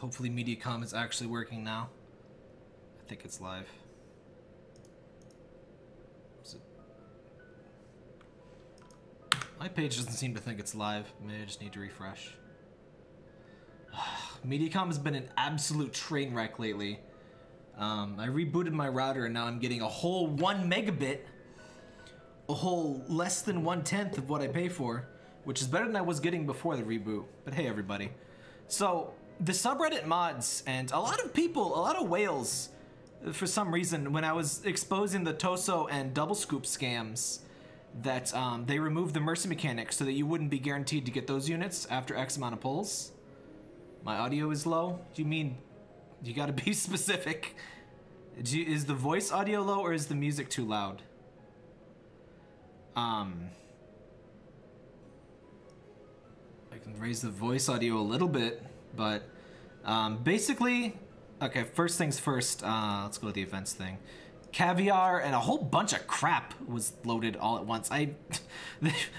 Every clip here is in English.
Hopefully MediaCom is actually working now. I think it's live. Is it? My page doesn't seem to think it's live. Maybe I just need to refresh. MediaCom has been an absolute train wreck lately. I rebooted my router and now I'm getting a whole 1 megabit. A whole less than 1/10 of what I pay for, which is better than I was getting before the reboot. But hey, everybody. So, the subreddit mods and a lot of people, a lot of whales, for some reason, when I was exposing the Toso and double scoop scams, that they removed the mercy mechanic so that you wouldn't be guaranteed to get those units after X amount of pulls. My audio is low? Do you mean you gotta be specific? Is the voice audio low or is the music too loud? I can raise the voice audio a little bit, but basically, okay, first things first, let's go to the events thing. Caviar and a whole bunch of crap was loaded all at once. They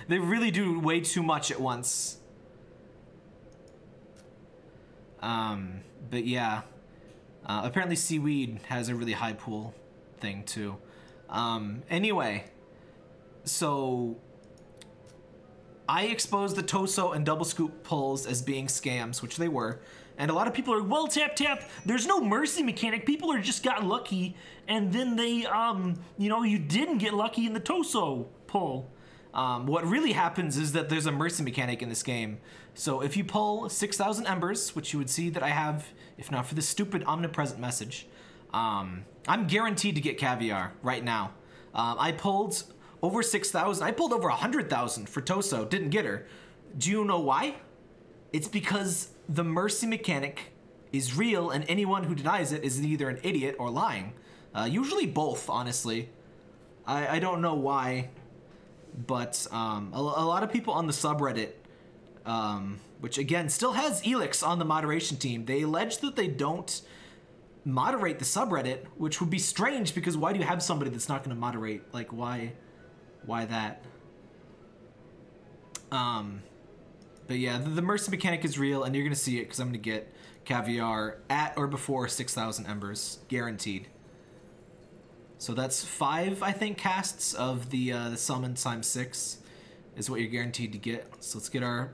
really do way too much at once. But yeah, apparently Seaweed has a really high pool thing too. Anyway, so I exposed the Toso and double scoop pulls as being scams, which they were. And a lot of people are, well, tap, there's no mercy mechanic. People are just got lucky. And then they, you know, you didn't get lucky in the Toso pull. What really happens is that there's a mercy mechanic in this game. So if you pull 6,000 embers, which you would see that I have, if not for this stupid omnipresent message, I'm guaranteed to get Caviar right now. I pulled over 6,000. I pulled over 100,000 for Toso. Didn't get her. Do you know why? It's because the mercy mechanic is real, and anyone who denies it is either an idiot or lying. Usually both, honestly. I don't know why, but a lot of people on the subreddit, which again still has Elix on the moderation team, they allege that they don't moderate the subreddit, which would be strange because why do you have somebody that's not going to moderate? Like, why that? But yeah, the mercy mechanic is real, and you're going to see it because I'm going to get Caviar at or before 6,000 embers, guaranteed. So that's 5, I think, casts of the summon times 6 is what you're guaranteed to get. So let's get our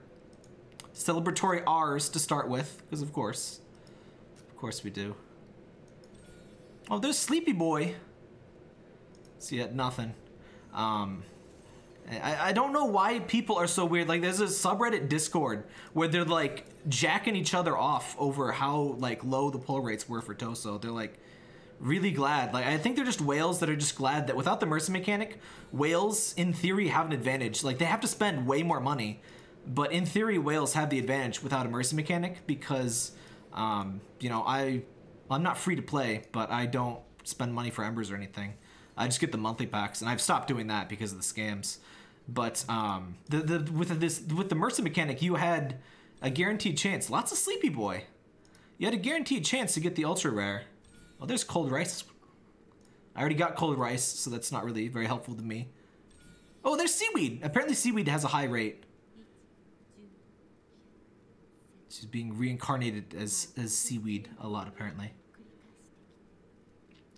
celebratory R's to start with, because of course we do. Oh, there's Sleepy Boy. See, yet nothing. I don't know why people are so weird. Like, there's a subreddit Discord where they're like jacking each other off over how like low the pull rates were for Toso. They're like really glad. Like, I think they're just whales that are just glad that without the mercy mechanic, whales in theory have an advantage. Like, they have to spend way more money, but in theory whales have the advantage without a mercy mechanic because you know, I'm not free to play, but I don't spend money for embers or anything. I just get the monthly packs, and I've stopped doing that because of the scams. But with the mercy mechanic, you had a guaranteed chance. Lots of Sleepy Boy. You had a guaranteed chance to get the ultra rare. Oh, there's cold rice. I already got cold rice, so that's not really very helpful to me. Oh, there's Seaweed. Apparently Seaweed has a high rate. She's being reincarnated as Seaweed a lot, apparently.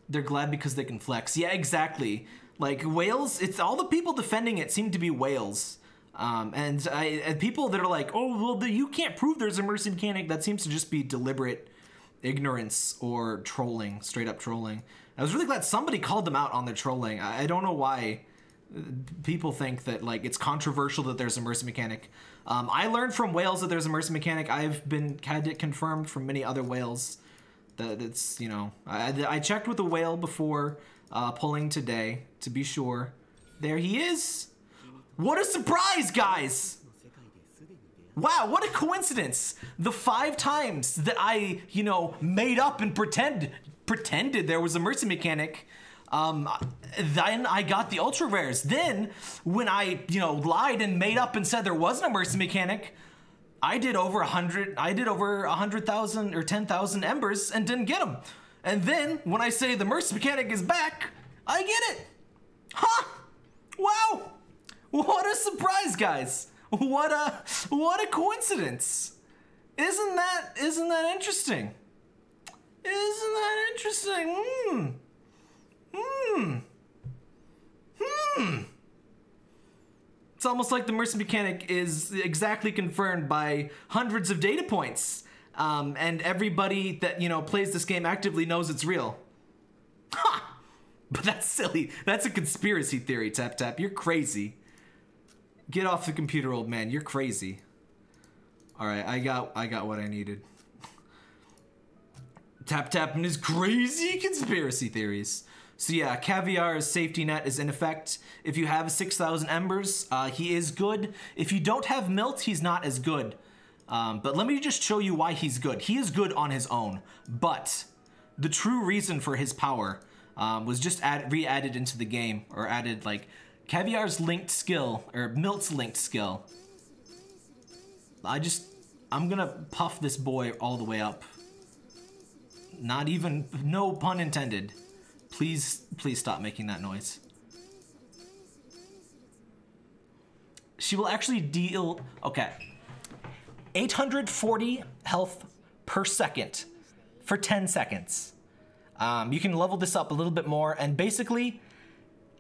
They're glad because they can flex. Yeah, exactly. Like, whales, it's all the people defending it seem to be whales. And people that are like, oh, well, you can't prove there's a mercy mechanic, that seems to just be deliberate ignorance or trolling, straight up trolling. I was really glad somebody called them out on their trolling. I don't know why people think that, like, it's controversial that there's a mercy mechanic. I learned from whales that there's a mercy mechanic. I've had it confirmed from many other whales that it's, you know, I checked with a whale before pulling today to be sure. There he is. What a surprise, guys. Wow, what a coincidence. The 5 times that I, you know, made up and pretended there was a mercy mechanic, then I got the ultra rares. Then when I, you know, lied and made up and said there wasn't a mercy mechanic, I did over 100,000 or 10,000 embers and didn't get them. And then when I say the mercy mechanic is back, I get it. Huh? Wow. What a surprise, guys. What a coincidence. Isn't that interesting? Isn't that interesting? It's almost like the mercy mechanic is exactly confirmed by hundreds of data points. And everybody that, you know, plays this game actively knows it's real. Ha! But that's silly. That's a conspiracy theory, Tap Tap. You're crazy. Get off the computer, old man. You're crazy. All right, I got what I needed. Tap Tap and his crazy conspiracy theories. So yeah, Caviar's safety net is in effect. If you have 6,000 embers, he is good. If you don't have Milt, he's not as good. But let me just show you why he's good. He is good on his own, but the true reason for his power was just re-added into the game, or added like Caviar's linked skill, or Milt's linked skill. I'm gonna puff this boy all the way up. Not even, no pun intended. Please stop making that noise. She will actually deal, okay, 840 health per second for 10 seconds. You can level this up a little bit more, and basically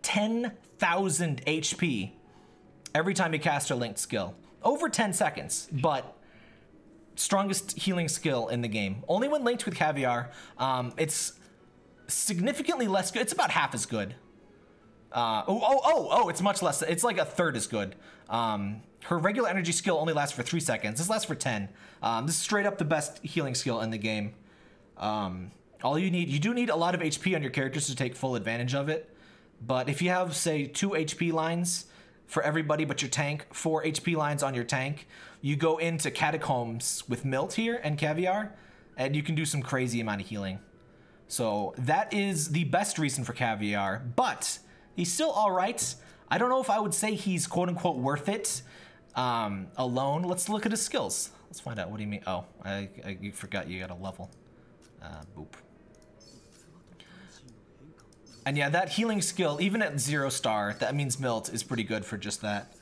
10,000 HP every time you cast her linked skill. Over 10 seconds, but strongest healing skill in the game. Only when linked with Caviar. It's significantly less good. It's about half as good. It's much less. It's like a third as good. Her regular energy skill only lasts for 3 seconds. This lasts for 10. This is straight up the best healing skill in the game. All you do need a lot of HP on your characters to take full advantage of it. But if you have, say, 2 HP lines for everybody but your tank, 4 HP lines on your tank, you go into Catacombs with Milt here and Caviar, and you can do some crazy amount of healing. So that is the best reason for Caviar, but he's still all right. I don't know if I would say he's quote-unquote worth it alone. Let's look at his skills. Let's find out. What do you mean? Oh, I forgot you got a level. Boop. And yeah, that healing skill, even at 0 star, that means Milt is pretty good for just that.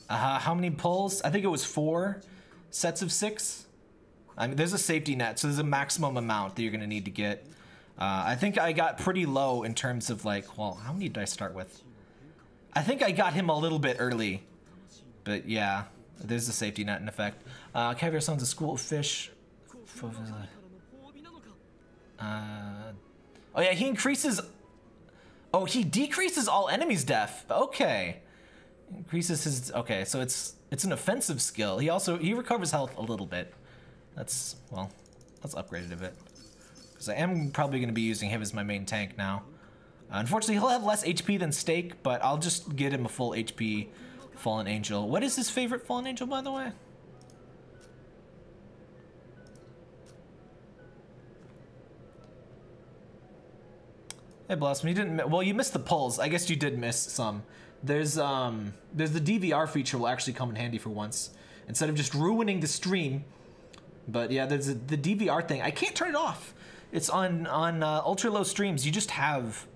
How many pulls? I think it was 4 sets of 6. I mean, there's a safety net, so there's a maximum amount that you're gonna need to get. I think I got pretty low in terms of like, well, how many did I start with? I think I got him a little bit early, but yeah, there's a safety net in effect. Caviar summons a school of fish. Oh yeah, he increases. Oh, he decreases all enemies' death. Okay, increases his. Okay, so it's an offensive skill. He recovers health a little bit. That's, well, let's upgrade it a bit, because I am probably going to be using him as my main tank now. Unfortunately, he'll have less HP than Stake, but I'll just get him a full HP Fallen Angel. What is his favorite Fallen Angel, by the way? Hey, Blossom, you didn't. Well, you missed the pulls. I guess you did miss some. There's the DVR feature will actually come in handy for once, instead of just ruining the stream. But yeah, there's the DVR thing. I can't turn it off. It's on ultra low streams. You just have.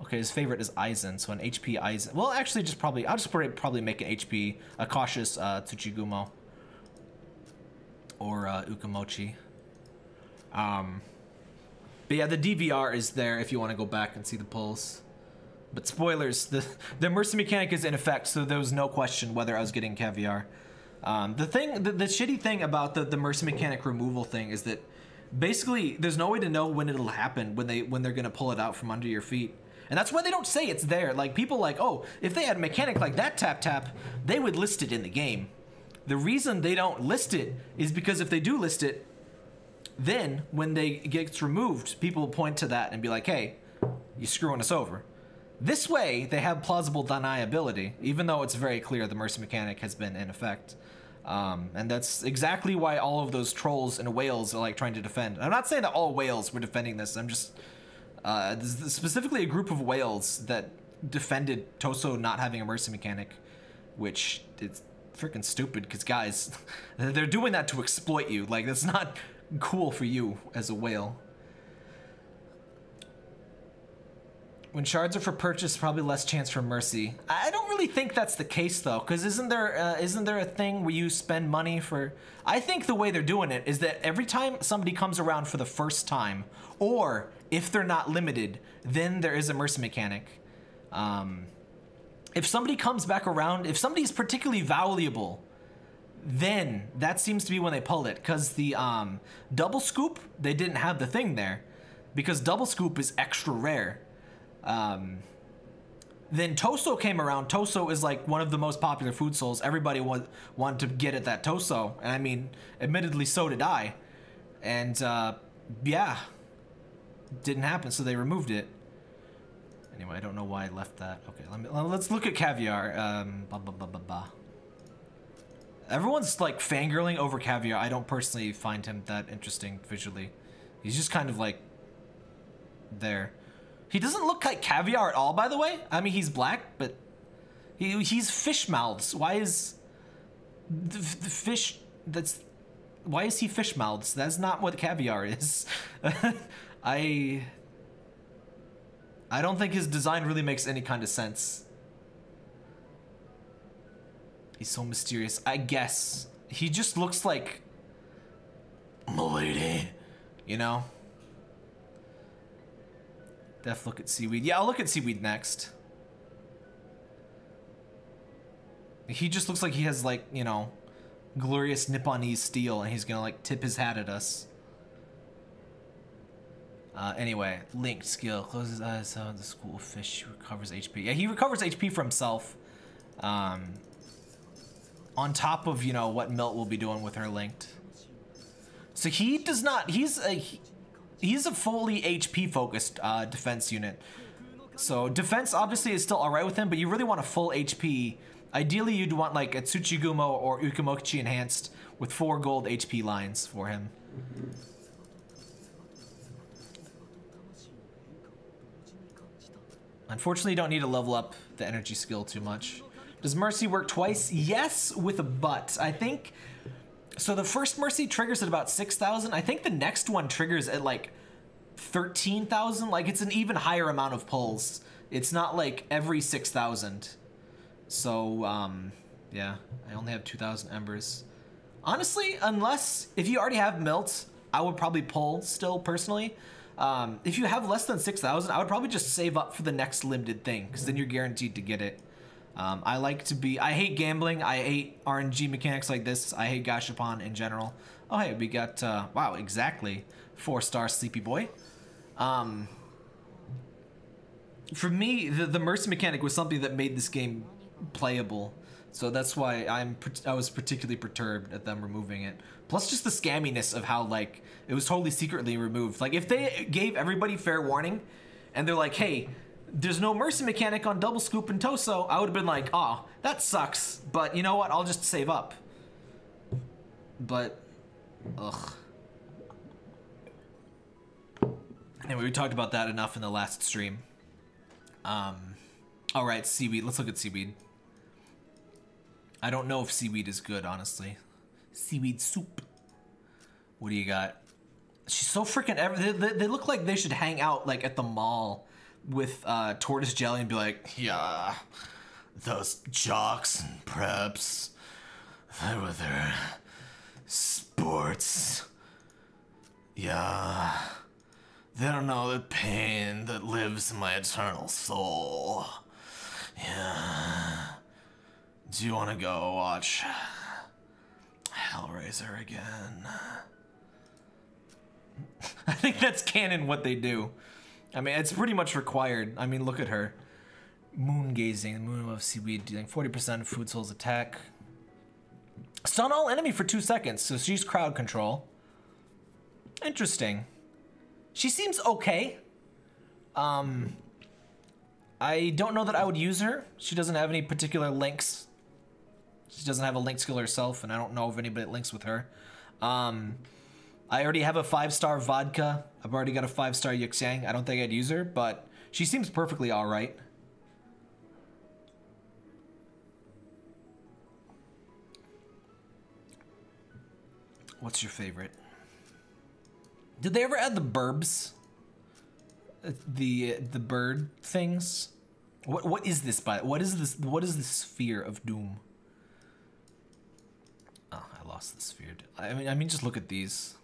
Okay, his favorite is Aizen, so an HP Aizen. Well, actually, I'll just probably make an HP, a cautious Tsuchigumo or Ukamochi. But yeah, the DVR is there if you want to go back and see the pulls. But spoilers, the mercy mechanic is in effect, so there was no question whether I was getting Caviar. The shitty thing about the mercy mechanic removal thing is that basically there's no way to know when it'll happen, when they're gonna pull it out from under your feet. And that's why they don't say it's there. Like, people like, oh, if they had a mechanic like that, tap tap, they would list it in the game. The reason they don't list it is because if they do list it, then when it gets removed, people will point to that and be like, hey, you're screwing us over. This way, they have plausible deniability, even though it's very clear the mercy mechanic has been in effect. And that's exactly why all of those trolls and whales are like trying to defend. I'm not saying that all whales were defending this. I'm just specifically a group of whales that defended Toso not having a mercy mechanic, which is freaking stupid. Because guys, they're doing that to exploit you. Like, that's not cool for you as a whale. When shards are for purchase, probably less chance for mercy. I don't really think that's the case though, because isn't there a thing where you spend money for? I think the way they're doing it is that every time somebody comes around for the first time, or if they're not limited, then there is a mercy mechanic. If somebody comes back around, if somebody's particularly valuable, then that seems to be when they pull it. Because the double scoop, they didn't have the thing there, because double scoop is extra rare. Then Toso came around. Toso is like one of the most popular food souls. Everybody wanted to get at that Toso. And I mean, admittedly, so did I. And yeah, didn't happen, so they removed it. Anyway, I don't know why I left that. Okay, let's look at Caviar. Everyone's like fangirling over Caviar. I don't personally find him that interesting visually. He's just kind of like there. He doesn't look like Caviar at all, by the way. I mean, he's black, but he's fish mouths. Why is the fish? Why is he fish mouths? That's not what Caviar is. I don't think his design really makes any kind of sense. He's so mysterious. I guess he just looks like Milady, you know. Def look at Seaweed. Yeah, I'll look at Seaweed next. He just looks like he has, like, you know, glorious Nipponese steel, and he's gonna like tip his hat at us. Anyway, linked skill. Closes eyes on the school of fish. Recovers HP. Yeah, he recovers HP for himself. On top of, you know, what Milt will be doing with her linked. So he does not. He's a fully HP focused defense unit. So defense obviously is still alright with him, but you really want a full HP. Ideally, you'd want like a Tsuchigumo or Ukemochi enhanced with 4 gold HP lines for him. Unfortunately, you don't need to level up the energy skill too much. Does Mercy work twice? Yes, with a but. I think... So the first Mercy triggers at about 6,000. I think the next one triggers at like 13,000. Like, it's an even higher amount of pulls. It's not like every 6,000. So, yeah. I only have 2,000 embers. Honestly, unless... If you already have Milt, I would probably pull still, personally. If you have less than 6,000, I would probably just save up for the next limited thing, because then you're guaranteed to get it. I hate gambling. I hate RNG mechanics like this. I hate Gashapon in general. Oh, hey, we got, wow, exactly 4-star Sleepy Boy. For me, the Mercy mechanic was something that made this game playable. So that's why I was particularly perturbed at them removing it. Plus just the scamminess of how, like, it was totally secretly removed. Like, if they gave everybody fair warning, and they're like, hey, there's no Mercy mechanic on Double Scoop and Toso, I would have been like, oh, that sucks. But you know what? I'll just save up. But, ugh. Anyway, we talked about that enough in the last stream. Alright, Seaweed. Let's look at Seaweed. I don't know if Seaweed is good, honestly. Seaweed soup. What do you got? She's so freaking... They look like they should hang out, like, at the mall with tortoise jelly and be like, yeah, those jocks and preps, they were their sports. Yeah, they don't know the pain that lives in my eternal soul. Yeah. Do you want to go watch Hellraiser again? I think that's canon what they do. I mean, it's pretty much required. I mean, look at her. Moon gazing, the moon of Seaweed dealing 40% of Food Soul's attack. Stun all enemy for 2 seconds, so she's crowd control. Interesting. She seems okay. I don't know that I would use her. She doesn't have any particular links. She doesn't have a link skill herself, and I don't know if anybody links with her. I already have a 5-star vodka. I've already got a 5-star Yuxiang. I don't think I'd use her, but she seems perfectly all right. What's your favorite? Did they ever add the burbs the bird things. What is this? What is this? What is the sphere of doom? Oh, I lost the sphere. I mean, just look at these.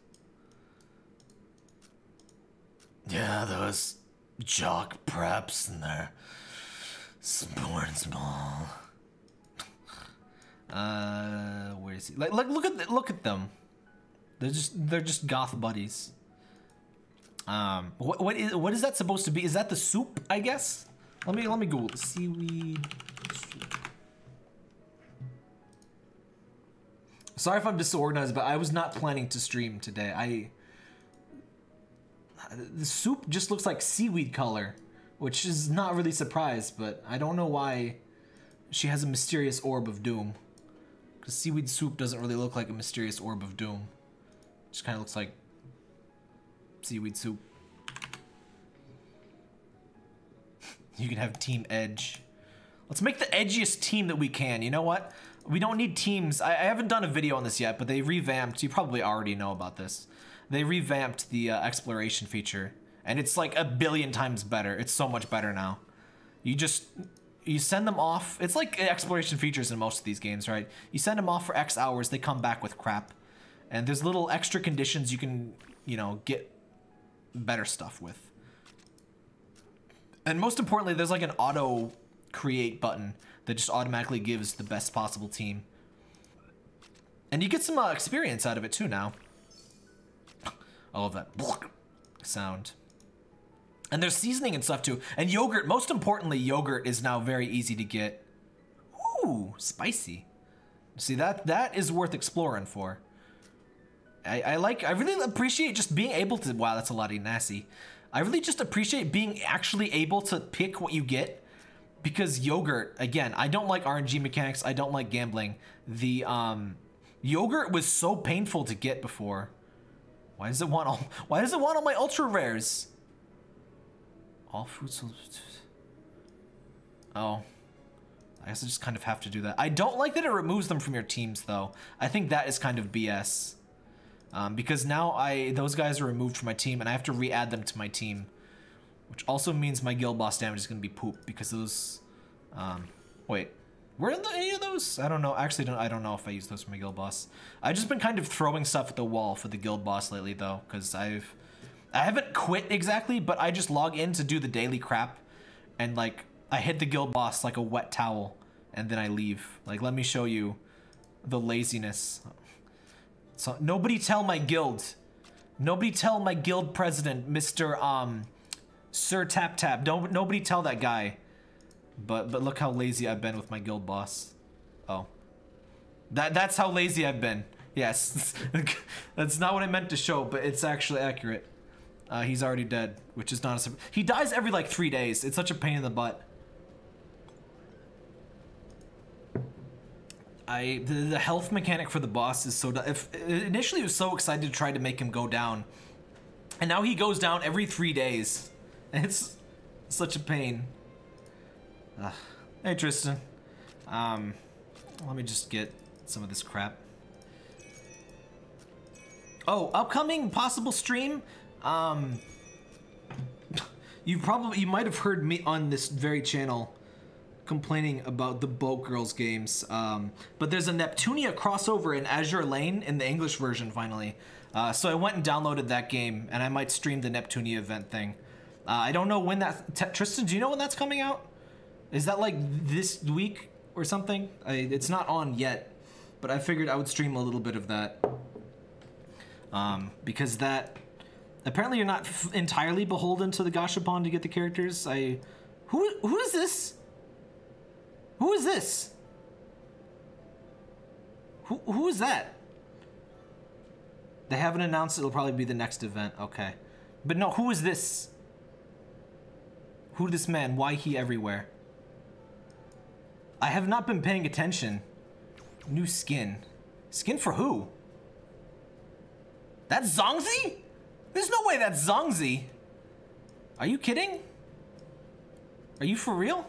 Yeah, those jock preps and their sports ball. Where is he? Like look at them. They're just goth buddies. What is that supposed to be? Is that the soup? I guess. Let me Google seaweed soup. Sorry if I'm disorganized, but I was not planning to stream today. The soup just looks like seaweed color, which is not really surprised, but I don't know why she has a mysterious orb of doom. Because seaweed soup doesn't really look like a mysterious orb of doom. It just kind of looks like seaweed soup. You can have Team Edge. Let's make the edgiest team that we can. You know what? We don't need teams. I haven't done a video on this yet, but they revamped. You probably already know about this. They revamped the exploration feature, and it's like 1 billion times better. It's so much better now. You send them off. It's like exploration features in most of these games, right? You send them off for X hours, they come back with crap. And there's little extra conditions you can, you know, get better stuff with. And most importantly, there's like an auto create button that just automatically gives the best possible team. And you get some experience out of it too now. I love that sound. And there's seasoning and stuff too. And yogurt, most importantly, yogurt is now very easy to get. Ooh, spicy. See, that is worth exploring for. I really appreciate just being able to, wow, that's a lot of nasty. I really just appreciate being actually able to pick what you get, because yogurt, again, I don't like RNG mechanics, I don't like gambling. The yogurt was so painful to get before. Why does it want all my ultra rares? All fruits. Oh. I guess I just kind of have to do that. I don't like that it removes them from your teams though. I think that is kind of BS. Because now those guys are removed from my team and I have to re-add them to my team. Which also means my guild boss damage is going to be poop because those... wait. Were any of those? I don't know. Actually, I don't know if I use those for my guild boss. I've just been kind of throwing stuff at the wall for the guild boss lately though. Because I haven't quit exactly, but I just log in to do the daily crap. And like, I hit the guild boss like a wet towel. And then I leave. Like, let me show you the laziness. So nobody tell my guild. Nobody tell my guild president, Mr. Sir Tap Tap. Nobody tell that guy. But look how lazy I've been with my guild boss. Oh. That's how lazy I've been. Yes. That's not what I meant to show, but it's actually accurate. He's already dead, which is not a... He dies every like 3 days. It's such a pain in the butt. The health mechanic for the boss is so... Initially, I was so excited to try to make him go down. And now he goes down every 3 days. And it's such a pain. Hey, Tristan. Let me just get some of this crap. Oh, upcoming possible stream? You might have heard me on this very channel complaining about the Boat Girls games, but there's a Neptunia crossover in Azure Lane in the English version finally. So I went and downloaded that game, and I might stream the Neptunia event thing. I don't know when that... Tristan, do you know when that's coming out? Is that like this week or something? It's not on yet, but I figured I would stream a little bit of that. Because that... Apparently you're not entirely beholden to the Gashapon to get the characters. Who is this? Who is this? Who is that? They haven't announced it'll probably be the next event. Okay. But no, who is this? Who this man? Why he everywhere? I have not been paying attention. New skin. Skin for who? That's Zhangzi? There's no way that's Zhangzi. Are you kidding? Are you for real?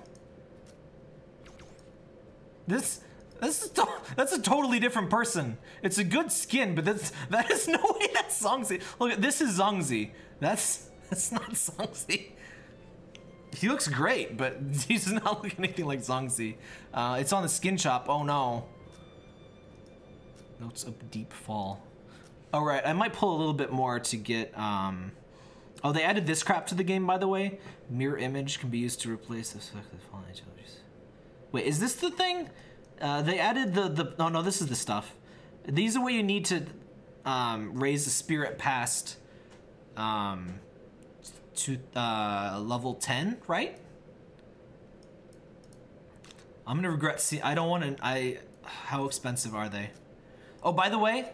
That's a totally different person. It's a good skin, but that is no way that's Zhangzi. Look, this is Zhangzi. That's not Zhangzi. He looks great, but he's not looking anything like Zhang. It's on the skin shop. Oh no. Notes of deep fall. All right, I might pull a little bit more to get. Oh, they added this crap to the game, by the way. Mirror image can be used to replace the fallen angels. Wait, is this the thing? They added the. Oh no, this is the stuff. These are what you need to raise the spirit past to level 10, right? I'm gonna regret. See, I don't want to. How expensive are they? Oh, by the way,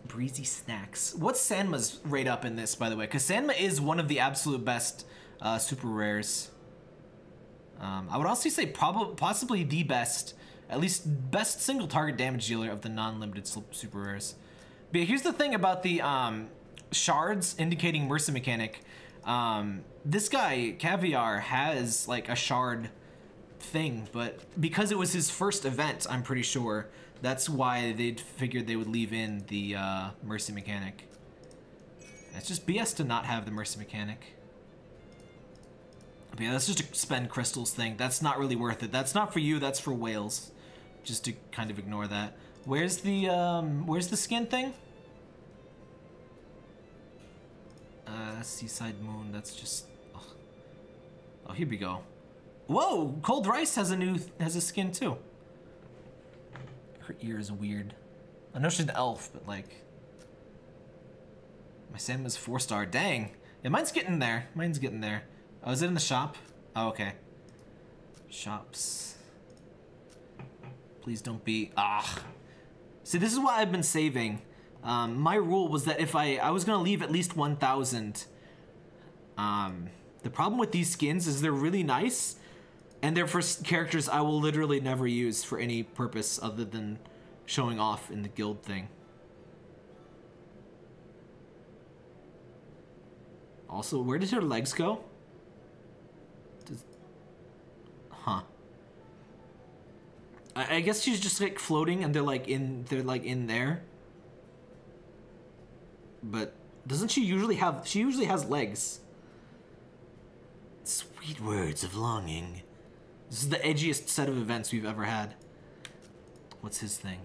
breezy snacks. What's Sanma's rate up in this, by the way? Because Sanma is one of the absolute best super rares. I would also say possibly the best, at least best single target damage dealer of the non-limited super rares. But here's the thing about the shards indicating Mercy mechanic. This guy, Caviar, has like a shard thing, but because it was his first event, I'm pretty sure that's why they figured they would leave in the Mercy mechanic. It's just BS to not have the Mercy mechanic. But yeah, that's just a spend crystals thing. That's not really worth it. That's not for you, that's for whales. Just to kind of ignore that. Where's the skin thing? Seaside moon, that's just... Oh, here we go. Whoa, Cold Rice has a skin too. Her ear is weird. I know she's an elf, but like... My Sanma's 4-star, dang. Yeah, mine's getting there, mine's getting there. Oh, is it in the shop? Oh, okay. Shops. Please don't be... See, this is why I've been saving. My rule was that if I was gonna leave at least 1,000. The problem with these skins is they're really nice, and they're for characters I will literally never use for any purpose other than showing off in the guild thing. Also, where did her legs go? Huh. I guess she's just like floating and they're like in there. But doesn't she usually have, she usually has legs. Sweet words of longing. This is the edgiest set of events we've ever had. What's his thing?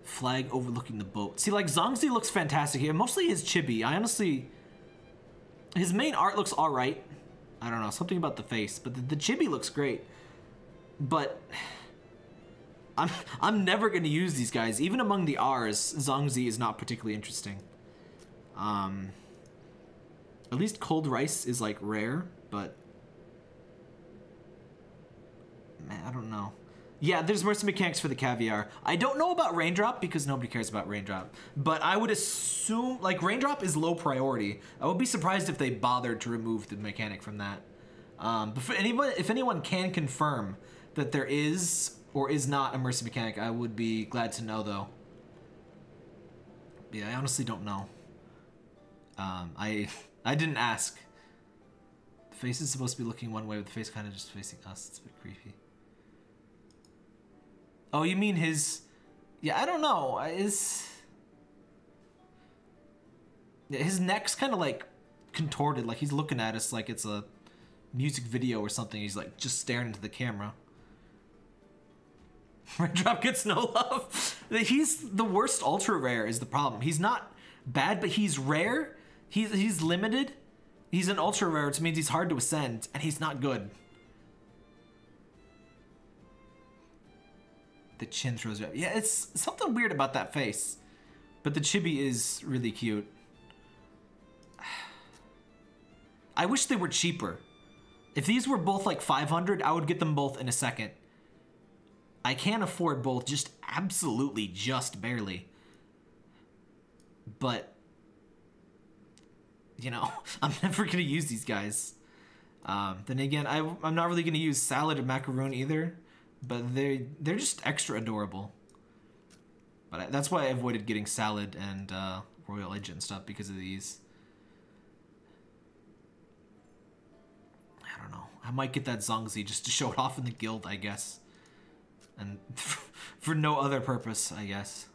Flag overlooking the boat. See, like Zhangzi looks fantastic here. Mostly his chibi. I honestly, his main art looks all right. I don't know, something about the face, but the chibi looks great. But I'm never gonna use these guys. Even among the R's, Zhangzi is not particularly interesting. At least Cold Rice is like rare, but man, I don't know. Yeah, there's Mercy mechanics for the Caviar. I don't know about Raindrop because nobody cares about Raindrop, but I would assume like Raindrop is low priority. I would be surprised if they bothered to remove the mechanic from that. But for anyone, if anyone can confirm that there is or is not a Mercy mechanic, I would be glad to know though. Yeah, I honestly don't know. I didn't ask. The face is supposed to be looking one way, but the face kind of just facing us. It's a bit creepy. Oh, you mean his... Yeah, I don't know. His neck's kind of like contorted, like he's looking at us like it's a music video or something. He's like just staring into the camera. Raindrop gets no love. He's the worst ultra rare is the problem. He's not bad, but he's rare. He's limited. He's an ultra rare, which means he's hard to ascend, and he's not good. The chin throws up. Yeah, it's something weird about that face. But the chibi is really cute. I wish they were cheaper. If these were both like 500, I would get them both in a second. I can't afford both, just absolutely just barely. But, you know, I'm never gonna use these guys. Then again, I'm not really gonna use Salad or Macaroon either. But they're just extra adorable. But that's why I avoided getting Salad and Royal Edge and stuff because of these. I don't know. I might get that Zhangzi just to show it off in the guild, I guess. And for no other purpose, I guess.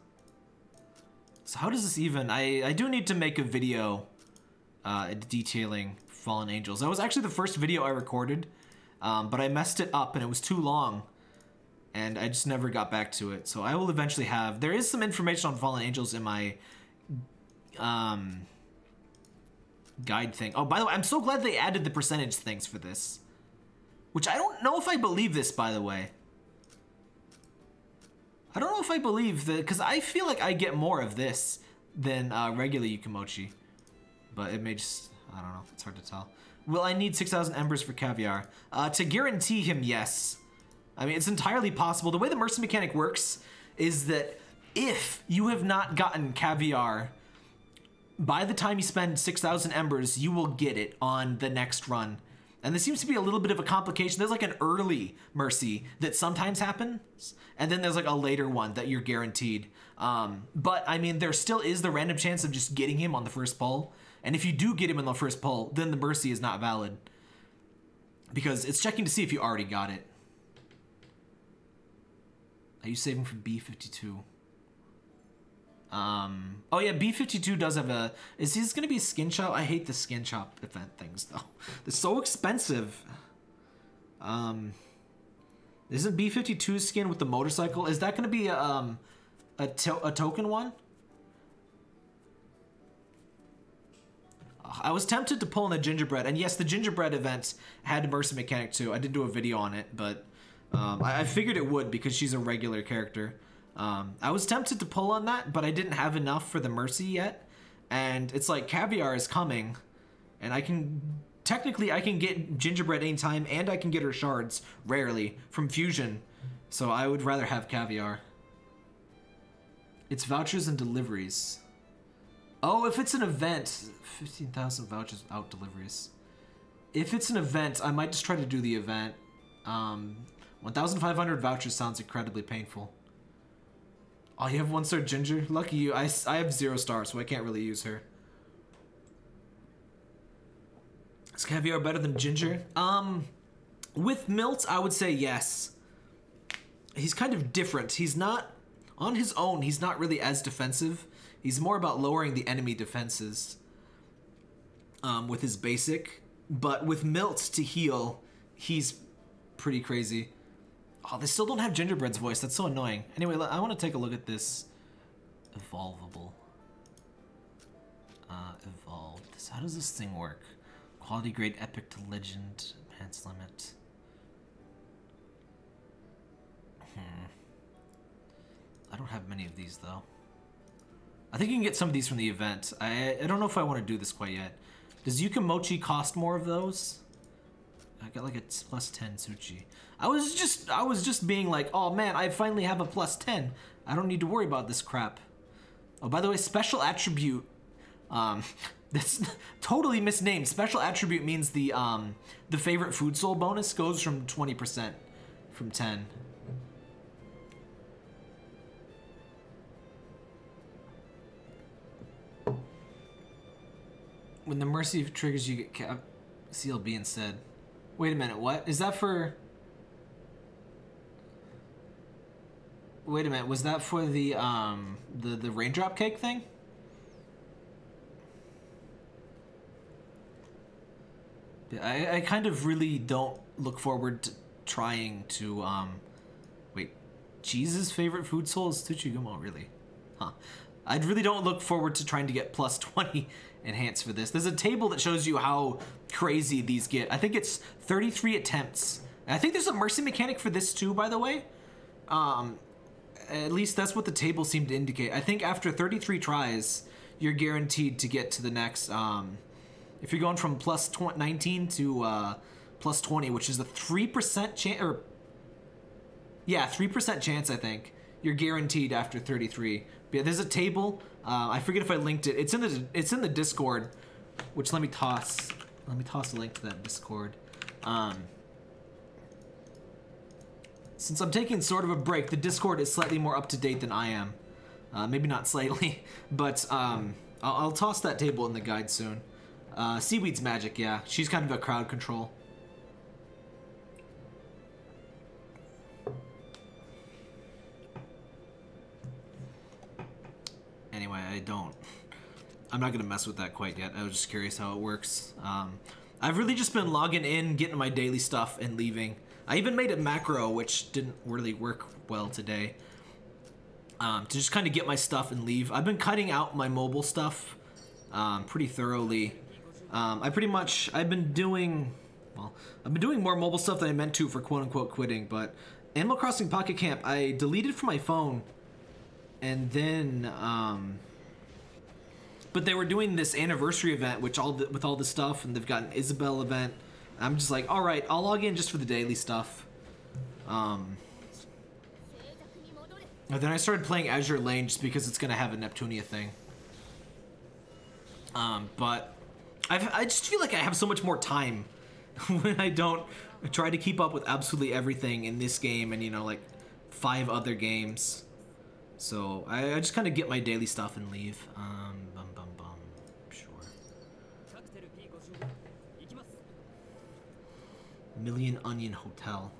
So how does this even... I do need to make a video detailing Fallen Angels. That was actually the first video I recorded, but I messed it up and it was too long, and I just never got back to it. So I will eventually have... There is some information on Fallen Angels in my guide thing. Oh, by the way, I'm so glad they added the percentage things for this, which I don't know if I believe this, by the way. I don't know if I believe that, because I feel like I get more of this than regular Yukamochi. But it may just, I don't know, it's hard to tell. Will I need 6,000 embers for Caviar? To guarantee him, yes. I mean, it's entirely possible. The way the mercy mechanic works is that if you have not gotten Caviar, by the time you spend 6,000 embers, you will get it on the next run. And there seems to be a little bit of a complication. There's like an early mercy that sometimes happens, and then there's like a later one that you're guaranteed. But I mean, there still is the random chance of just getting him on the first pull. And if you do get him in the first pull, then the mercy is not valid, because it's checking to see if you already got it. Are you saving for B52? Oh yeah, B52 does have a... Is this gonna be a skin shop? I hate the skin shop event things though. They're so expensive. Isn't B52 skin with the motorcycle? Is that gonna be a token one? I was tempted to pull in the gingerbread, and yes, the gingerbread event had a mercy mechanic too. I didn't do a video on it, but I figured it would because she's a regular character. I was tempted to pull on that, but I didn't have enough for the mercy yet. And it's like Caviar is coming, and I can get gingerbread anytime, and I can get her shards rarely from fusion. So I would rather have Caviar. It's vouchers and deliveries. Oh, if it's an event, 15,000 vouchers without deliveries. If it's an event, I might just try to do the event. 1,500 vouchers sounds incredibly painful. Oh, you have 1-star Ginger? Lucky you. I have 0 stars, so I can't really use her. Is Caviar better than Ginger? With Milt, I would say yes. He's kind of different. He's not... On his own, he's not really as defensive. He's more about lowering the enemy defenses with his basic. But with Milt to heal, he's pretty crazy. Oh, they still don't have Gingerbread's voice. That's so annoying. Anyway, I want to take a look at this. Evolvable. Evolved. How does this thing work? Quality grade, epic to legend, enhanced limit. I don't have many of these, though. I think you can get some of these from the event. I don't know if I want to do this quite yet. Does Yukamochi cost more of those? I got like a +10 Tsuchi. I was just being like, oh man, I finally have a +10. I don't need to worry about this crap. Oh, by the way, special attribute. That's totally misnamed. Special attribute means the favorite food soul bonus goes from 20% from 10. When the mercy triggers, you get CLB instead. Wait a minute, what? Is that for... Wait a minute, was that for the raindrop cake thing? I kind of really don't look forward to trying to, wait, Cheese's favorite food soul is Tsuchigumo, really? Huh. I really don't look forward to trying to get +20 enhanced for this. There's a table that shows you how crazy these get. I think it's 33 attempts. And I think there's a mercy mechanic for this too, by the way. At least that's what the table seemed to indicate. I think after 33 tries, you're guaranteed to get to the next, if you're going from +19 to +20, which is a 3% chance, or yeah, 3% chance, I think. You're guaranteed after 33. But yeah, there's a table. I forget if I linked it. It's in the Discord, which let me toss a link to that Discord. Since I'm taking sort of a break, the Discord is slightly more up to date than I am. Maybe not slightly, but I'll toss that table in the guide soon. Seaweed's magic, yeah. She's kind of a crowd control. Anyway, I'm not gonna mess with that quite yet. I was just curious how it works. I've really just been logging in, getting my daily stuff, and leaving. I even made a macro, which didn't really work well today, to just kind of get my stuff and leave. I've been cutting out my mobile stuff pretty thoroughly. I've been doing more mobile stuff than I meant to for quote-unquote quitting, but Animal Crossing Pocket Camp, I deleted from my phone, and then, but they were doing this anniversary event, with all the stuff, and they've got an Isabelle event. I'm just like, all right, I'll log in just for the daily stuff. And then I started playing Azure Lane just because it's gonna have a Neptunia thing. But I just feel like I have so much more time when I don't try to keep up with absolutely everything in this game and, you know, like 5 other games. So I just kind of get my daily stuff and leave. Sure. Million Onion Hotel.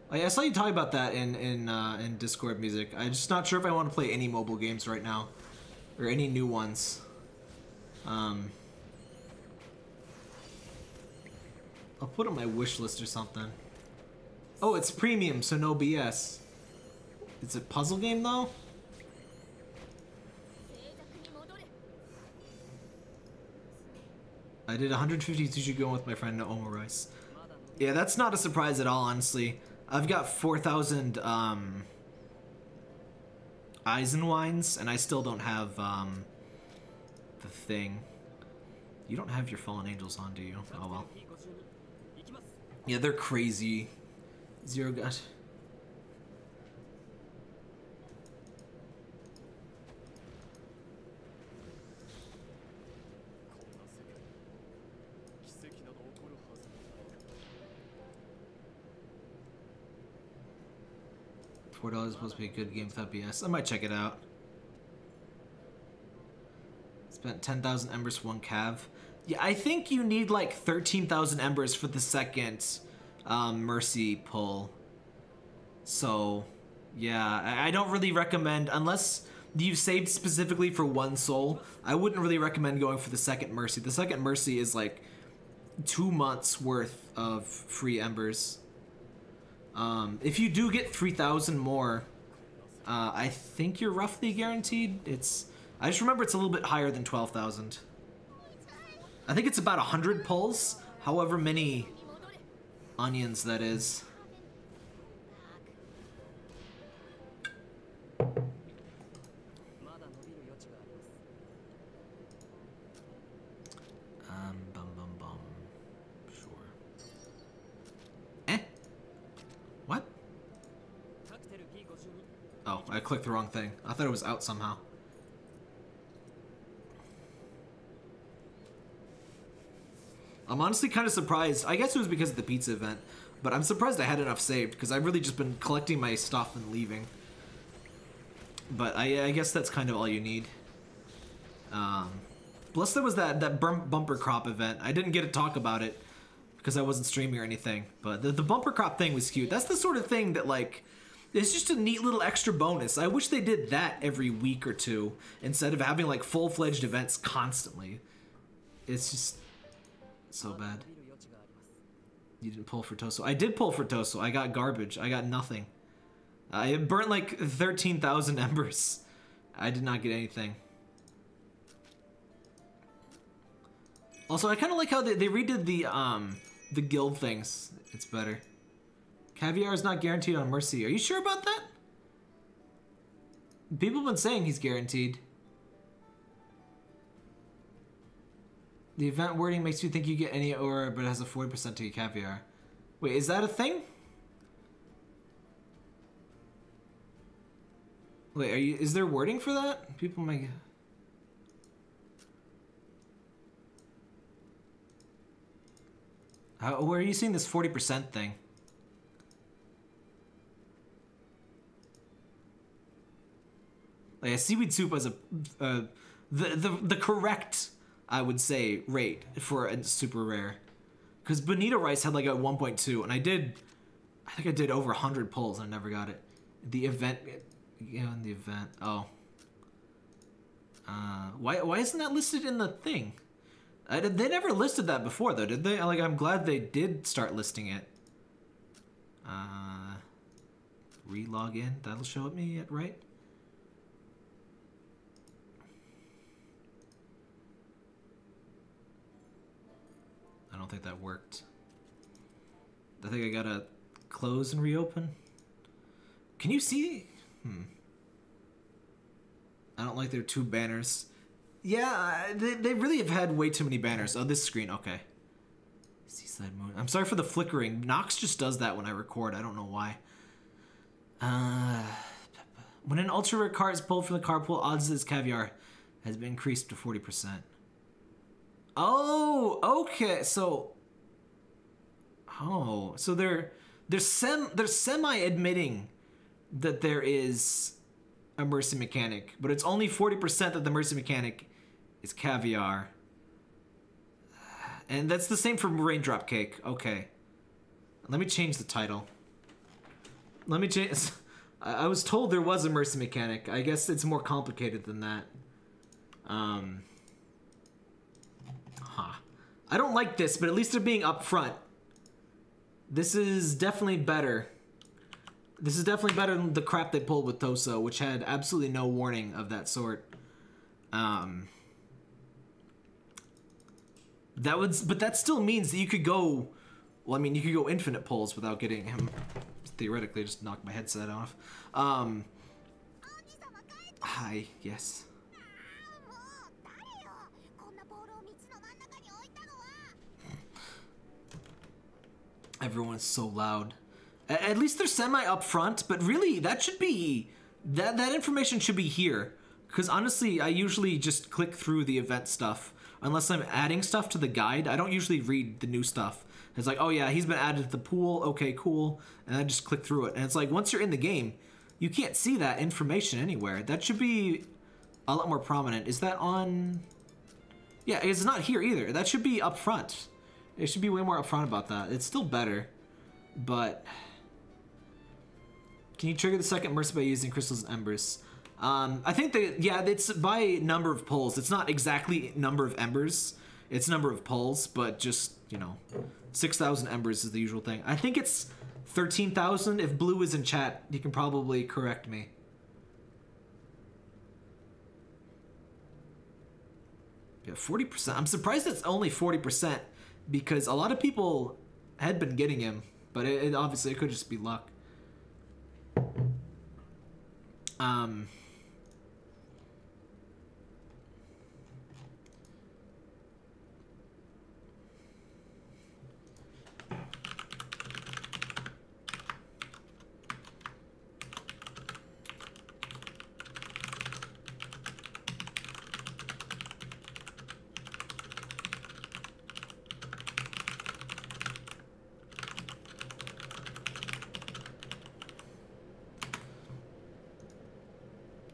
I saw you talk about that in Discord music. I'm just not sure if I want to play any mobile games right now, or any new ones. I'll put it on my wish list or something. Oh, it's premium, so no BS. It's a puzzle game though? I did 150 sushi going with my friend Naomi Rice. Yeah, that's not a surprise at all, honestly. I've got 4,000 Eisenwines, and I still don't have the thing. You don't have your Fallen Angels on, do you? Oh well. Yeah, they're crazy. Zero gut. $4 is supposed to be a good game without BS. I might check it out. Spent 10,000 embers for 1 cav. Yeah, I think you need like 13,000 embers for the second Mercy pull. So, yeah, I don't really recommend, unless you've saved specifically for 1 soul, I wouldn't really recommend going for the second Mercy. The second Mercy is like 2 months worth of free embers. If you do get 3,000 more, I think you're roughly guaranteed. I just remember it's a little bit higher than 12,000. I think it's about 100 pulls, however many onions that is. What? Oh, I clicked the wrong thing. I thought it was out somehow. I'm honestly kind of surprised. I guess it was because of the pizza event, but I'm surprised I had enough saved because I've really just been collecting my stuff and leaving. But I guess that's kind of all you need. Plus there was that bumper crop event. I didn't get to talk about it because I wasn't streaming or anything, but the bumper crop thing was cute. That's the sort of thing that, like, it's just a neat little extra bonus. I wish they did that every week or two instead of having like full-fledged events constantly. It's just so bad. You didn't pull for Toso. I did pull for Toso. I got garbage. I got nothing. I burnt like 13,000 embers. I did not get anything. Also, I kind of like how they redid the guild things. It's better. Caviar is not guaranteed on Mercy. Are you sure about that? People have been saying he's guaranteed. The event wording makes you think you get any aura, but it has a 40% to get Caviar. Wait, is that a thing? Wait, is there wording for that? People might... Where are you seeing this 40% thing? Like a seaweed soup as the correct, I would say, rate for a super rare, because bonito rice had like a 1.2, and I think I did over 100 pulls and I never got it. The event, yeah, in the event. Oh, why isn't that listed in the thing? They never listed that before, though, did they? Like, I'm glad they did start listing it. Re-log in. That'll show me it, right? I don't think that worked. I think I gotta close and reopen. Can you see? I don't like their 2 banners. Yeah, they really have had way too many banners. Oh, this screen, okay. Seaside Moon. I'm sorry for the flickering. Nox just does that when I record. I don't know why. When an ultra rare card is pulled from the card pool, odds of this caviar has been increased to 40%. Oh, okay. So, so they're semi admitting that there is a mercy mechanic, but it's only 40% that the mercy mechanic is caviar. And that's the same for Raindrop Cake. Okay. Let me change the title. Let me change... I was told there was a mercy mechanic. I guess it's more complicated than that. I don't like this, but at least they're being upfront. This is definitely better. This is definitely better than the crap they pulled with Toso, which had absolutely no warning of that sort. But that still means that you could go... Well, I mean, you could go infinite pulls without getting him... Theoretically, just knock my headset off. Hi, yes. Everyone's so loud. At least they're semi upfront, but really, that should be... That information should be here. Because honestly, I usually just click through the event stuff. Unless I'm adding stuff to the guide, I don't usually read the new stuff. It's like, oh yeah, he's been added to the pool, okay, cool. And I just click through it. And it's like, once you're in the game, you can't see that information anywhere. That should be a lot more prominent. Is that on... Yeah, it's not here either. That should be up front. It should be way more upfront about that. It's still better, but... Can you trigger the second mercy by using crystals and embers? I think that, yeah, it's by number of pulls. It's not exactly number of embers. It's number of pulls, but just, you know, 6,000 embers is the usual thing. I think it's 13,000. If Blue is in chat, you can probably correct me. Yeah, 40%. I'm surprised it's only 40% because a lot of people had been getting him, but it obviously it could just be luck.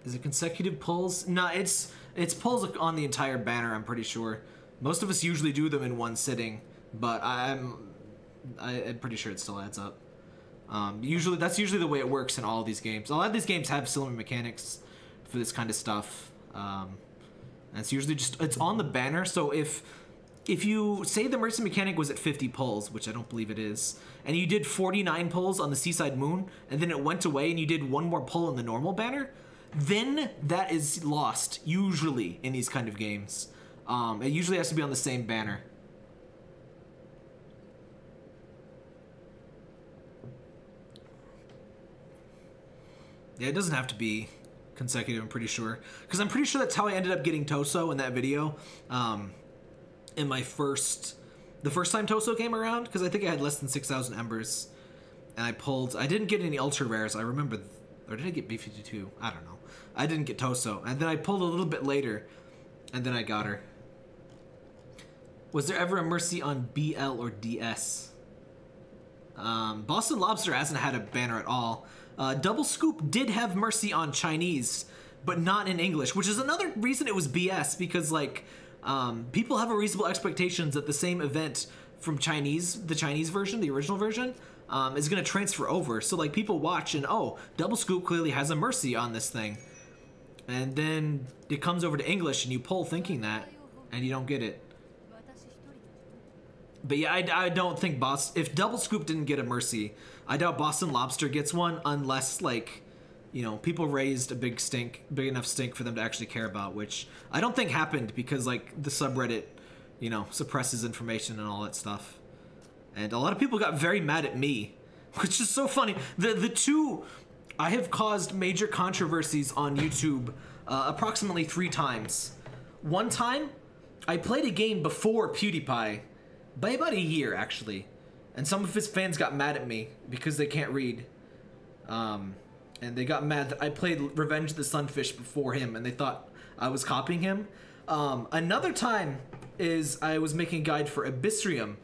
Is it consecutive pulls? No, it's pulls on the entire banner, I'm pretty sure. Most of us usually do them in one sitting, but I'm pretty sure it still adds up. That's usually the way it works in all of these games. A lot of these games have similar mechanics for this kind of stuff. And it's usually just, it's on the banner, so if you say the mercy mechanic was at 50 pulls, which I don't believe it is, and you did 49 pulls on the Seaside Moon, and then it went away and you did one more pull in the normal banner, then that is lost, usually, in these kind of games. It usually has to be on the same banner. Yeah, it doesn't have to be consecutive, I'm pretty sure. Because I'm pretty sure that's how I ended up getting Toso in that video. In my the first time Toso came around, because I think I had less than 6,000 embers. And I didn't get any ultra rares, I remember, or did I get B52? I don't know. I didn't get Toso, and then I pulled a little bit later, and then I got her. Was there ever a mercy on BL or DS? Boston Lobster hasn't had a banner at all. Double Scoop did have mercy on Chinese, but not in English, which is another reason it was BS, because like people have a reasonable expectations that the same event from the Chinese version, the original version, is going to transfer over. So like people watch and, oh, Double Scoop clearly has a mercy on this thing. And then it comes over to English and you pull thinking that, and you don't get it. But yeah, I don't think if Double Scoop didn't get a mercy, I doubt Boston Lobster gets one unless, like, you know, people raised a big enough stink for them to actually care about, which I don't think happened because, like, the subreddit, you know, suppresses information and all that stuff. And a lot of people got very mad at me, which is so funny. The two, I have caused major controversies on YouTube approximately 3 times. One time, I played a game before PewDiePie, by about a year, actually. And some of his fans got mad at me because they can't read. And they got mad that I played Revenge of the Sunfish before him, and they thought I was copying him. Another time is I was making a guide for Abyssrium,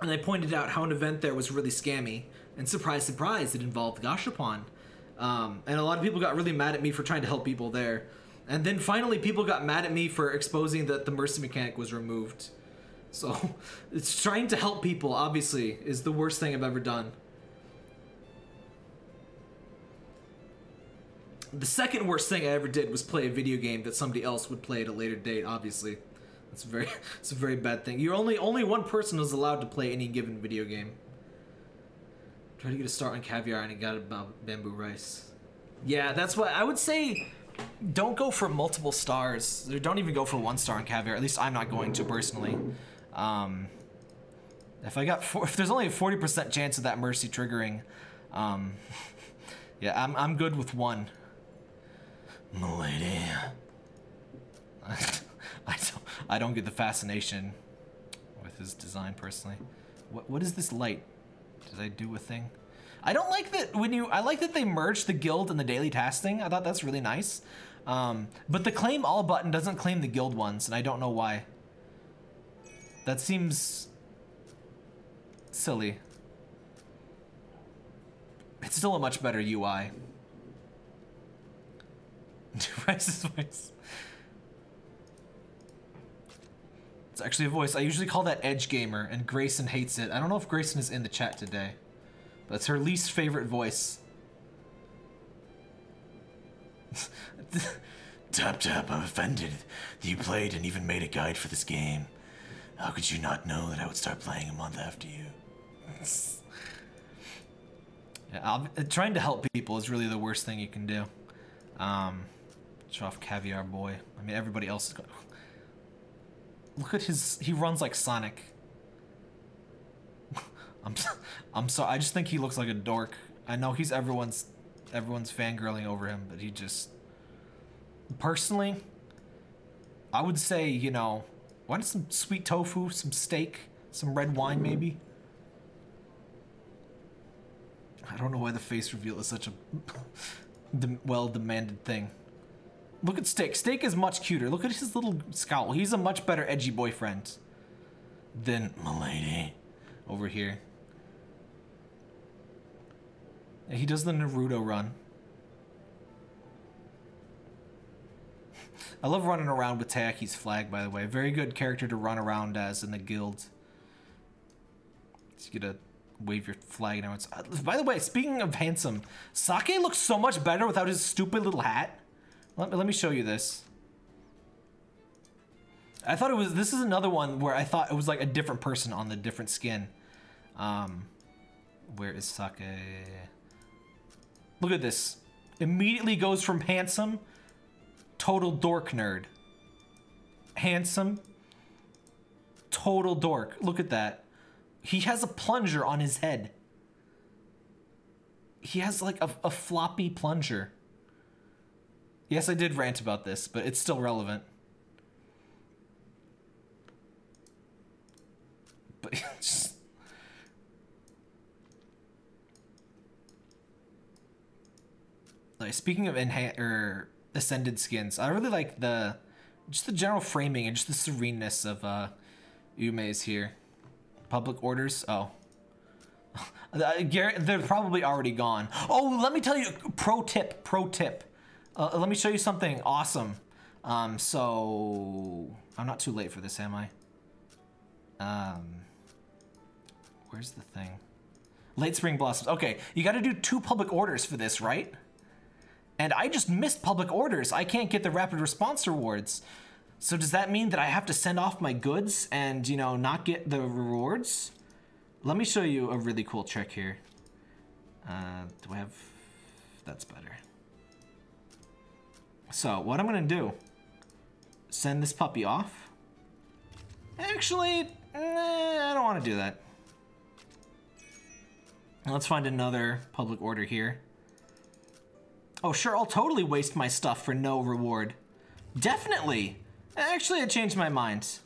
and I pointed out how an event there was really scammy, and surprise, surprise, it involved Gashapon. And a lot of people got really mad at me for trying to help people there. And then finally people got mad at me for exposing that the mercy mechanic was removed. So, it's trying to help people, obviously, is the worst thing I've ever done. The second worst thing I ever did was play a video game that somebody else would play at a later date, obviously. It's a very bad thing. Only one person is allowed to play any given video game. Try to get a start on Caviar and I got about bamboo rice. Yeah, that's what I would say. Don't go for multiple stars. Don't even go for 1 star on Caviar. At least I'm not going to personally. If there's only a 40% chance of that mercy triggering, yeah, I'm good with 1. Milady. I don't get the fascination with his design personally. What is this light? Did I do a thing? I don't like that I like that they merged the guild and the daily task thing. I thought that's really nice. But the claim all button doesn't claim the guild ones, and I don't know why. That seems silly. It's still a much better UI. Rice's voice. It's actually a voice. I usually call that Edge Gamer, and Grayson hates it. I don't know if Grayson is in the chat today, but it's her least favorite voice. Tap, I'm offended that you played and even made a guide for this game. How could you not know that I would start playing a month after you? Yeah, trying to help people is really the worst thing you can do. Show off Caviar Boy. I mean, everybody else is going. Look at he runs like Sonic. I'm sorry. I just think he looks like a dork. I know he's everyone's fangirling over him, but he just. Personally, I would say, you know, why not some sweet tofu, some steak, some red wine, maybe. I don't know why the face reveal is such a well-demanded thing. Look at Steak. Steak is much cuter. Look at his little scowl. He's a much better edgy boyfriend than Milady over here. Yeah, he does the Naruto run. I love running around with Tayaki's flag, by the way. Very good character to run around as in the guild. Just get to wave your flag now. By the way, speaking of handsome, Sake looks so much better without his stupid little hat. Let me show you this. I thought it was, this is another one where I thought it was like a different person on the different skin. Where is Sake? Look at this. Immediately goes from handsome, total dork nerd. Handsome, total dork. Look at that. He has a plunger on his head. He has like a floppy plunger. Yes, I did rant about this, but it's still relevant. But just... Like, speaking of ascended skins, I really like just the general framing and just the sereneness of Ume's here. Public orders. Oh. They're probably already gone. Oh, let me tell you, pro tip. Let me show you something awesome. So I'm not too late for this, am I? Where's the thing? Late Spring Blossoms. Okay, you got to do 2 public orders for this, right? And I just missed public orders. I can't get the rapid response rewards. So does that mean that I have to send off my goods and, you know, not get the rewards? Let me show you a really cool trick here. Do I have... That's better. So what I'm gonna do, send this puppy off. Actually, I don't want to do that. Let's find another public order here. Oh, sure, I'll totally waste my stuff for no reward. Definitely. Actually, I changed my mind.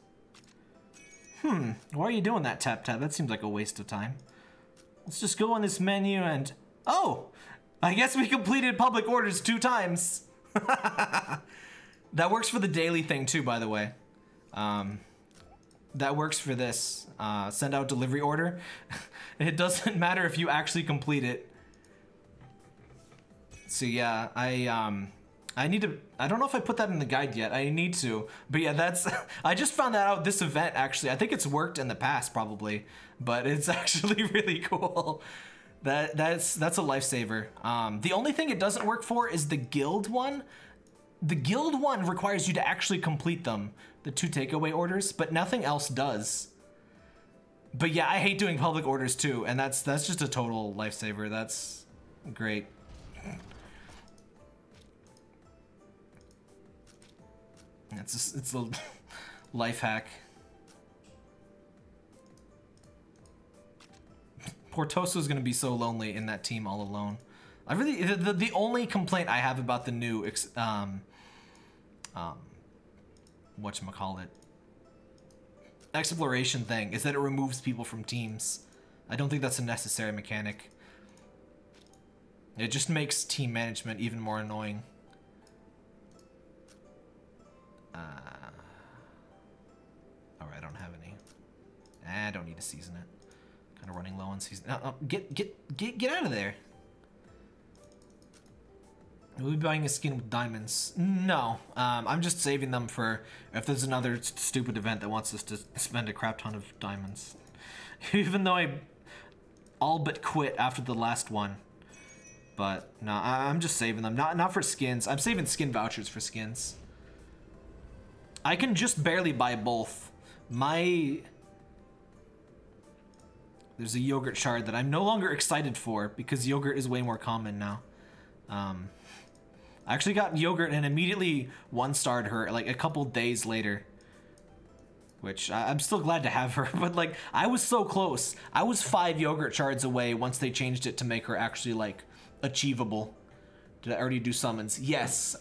Why are you doing that, Tap Tap? That seems like a waste of time. Let's just go on this menu and... Oh! I guess we completed public orders 2 times. That works for the daily thing too, by the way. That works for this. Send out delivery order. It doesn't matter if you actually complete it. So yeah, I need to, I don't know if I put that in the guide yet. I need to. But yeah, that's, I just found that out this event actually. I think it's worked in the past probably, but it's actually really cool. That's a lifesaver. The only thing it doesn't work for is the guild one. The guild one requires you to actually complete them, the 2 takeaway orders, but nothing else does. But yeah, I hate doing public orders too, and that's just a total lifesaver. That's great. It's a life hack. Portoso's gonna be so lonely in that team all alone. I really, the only complaint I have about the new whatchamacallit, exploration thing is that it removes people from teams. I don't think that's a necessary mechanic. It just makes team management even more annoying. Alright, I don't have any. I don't need to season it. Kind of running low on season. Get out of there. Will we be buying a skin with diamonds? No. I'm just saving them for if there's another stupid event that wants us to spend a crap ton of diamonds. Even though I all but quit after the last one. But no, I'm just saving them. Not for skins. I'm saving skin vouchers for skins. I can just barely buy both. There's a yogurt shard that I'm no longer excited for because yogurt is way more common now. I actually got yogurt and immediately 1-starred her like a couple days later. Which I'm still glad to have her, but like I was so close. I was 5 yogurt shards away once they changed it to make her actually like achievable. Did I already do summons? Yes.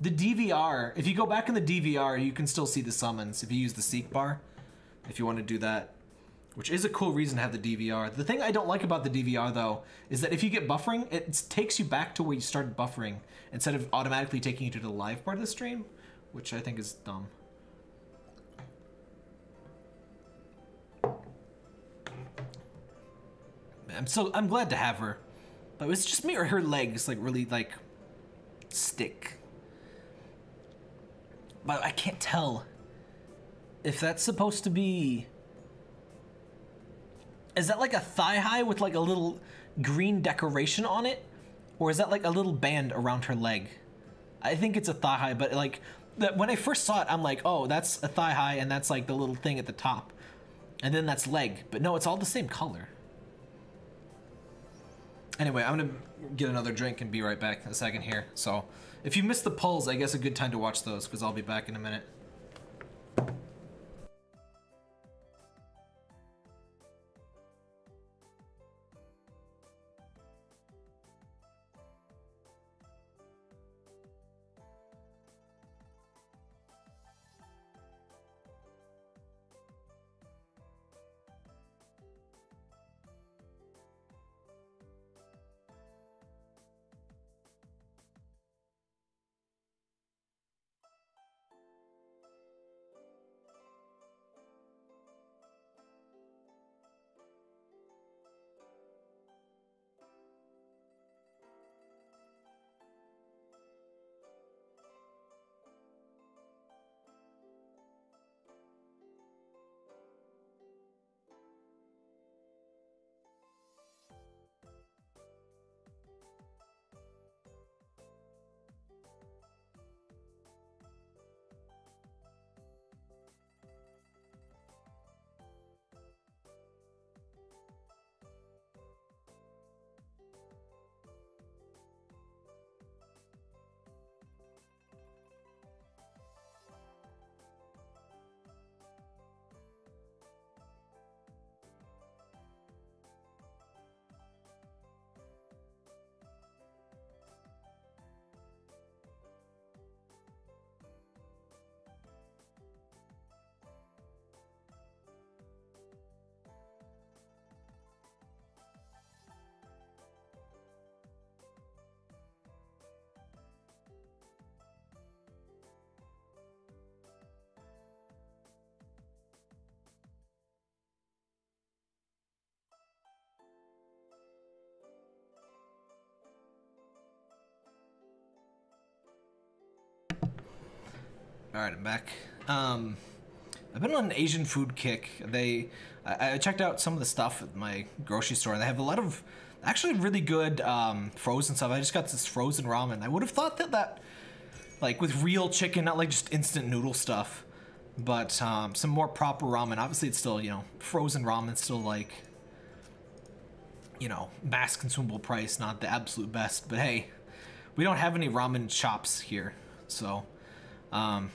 The DVR, if you go back in the DVR, you can still see the summons if you use the seek bar, if you want to do that, which is a cool reason to have the DVR. The thing I don't like about the DVR though, is that if you get buffering, it takes you back to where you started buffering instead of automatically taking you to the live part of the stream, which I think is dumb. I'm glad to have her, but it's just me or her legs like really like stick. But I can't tell if that's supposed to be... Is that like a thigh high with like a little green decoration on it? Or is that like a little band around her leg? I think it's a thigh high, but like when I first saw it, I'm like, oh, that's a thigh high and that's like the little thing at the top. And then that's leg, but no, it's all the same color. Anyway, I'm gonna get another drink and be right back in a second here. So if you missed the polls, I guess a good time to watch those because I'll be back in a minute. Alright, I'm back. I've been on an Asian food kick. I checked out some of the stuff at my grocery store. They have a lot of actually really good frozen stuff. I just got this frozen ramen. I would have thought that like with real chicken, not like just instant noodle stuff, but some more proper ramen. Obviously, it's still, you know, frozen ramen, still like, you know, mass consumable price, not the absolute best. But hey, we don't have any ramen shops here, so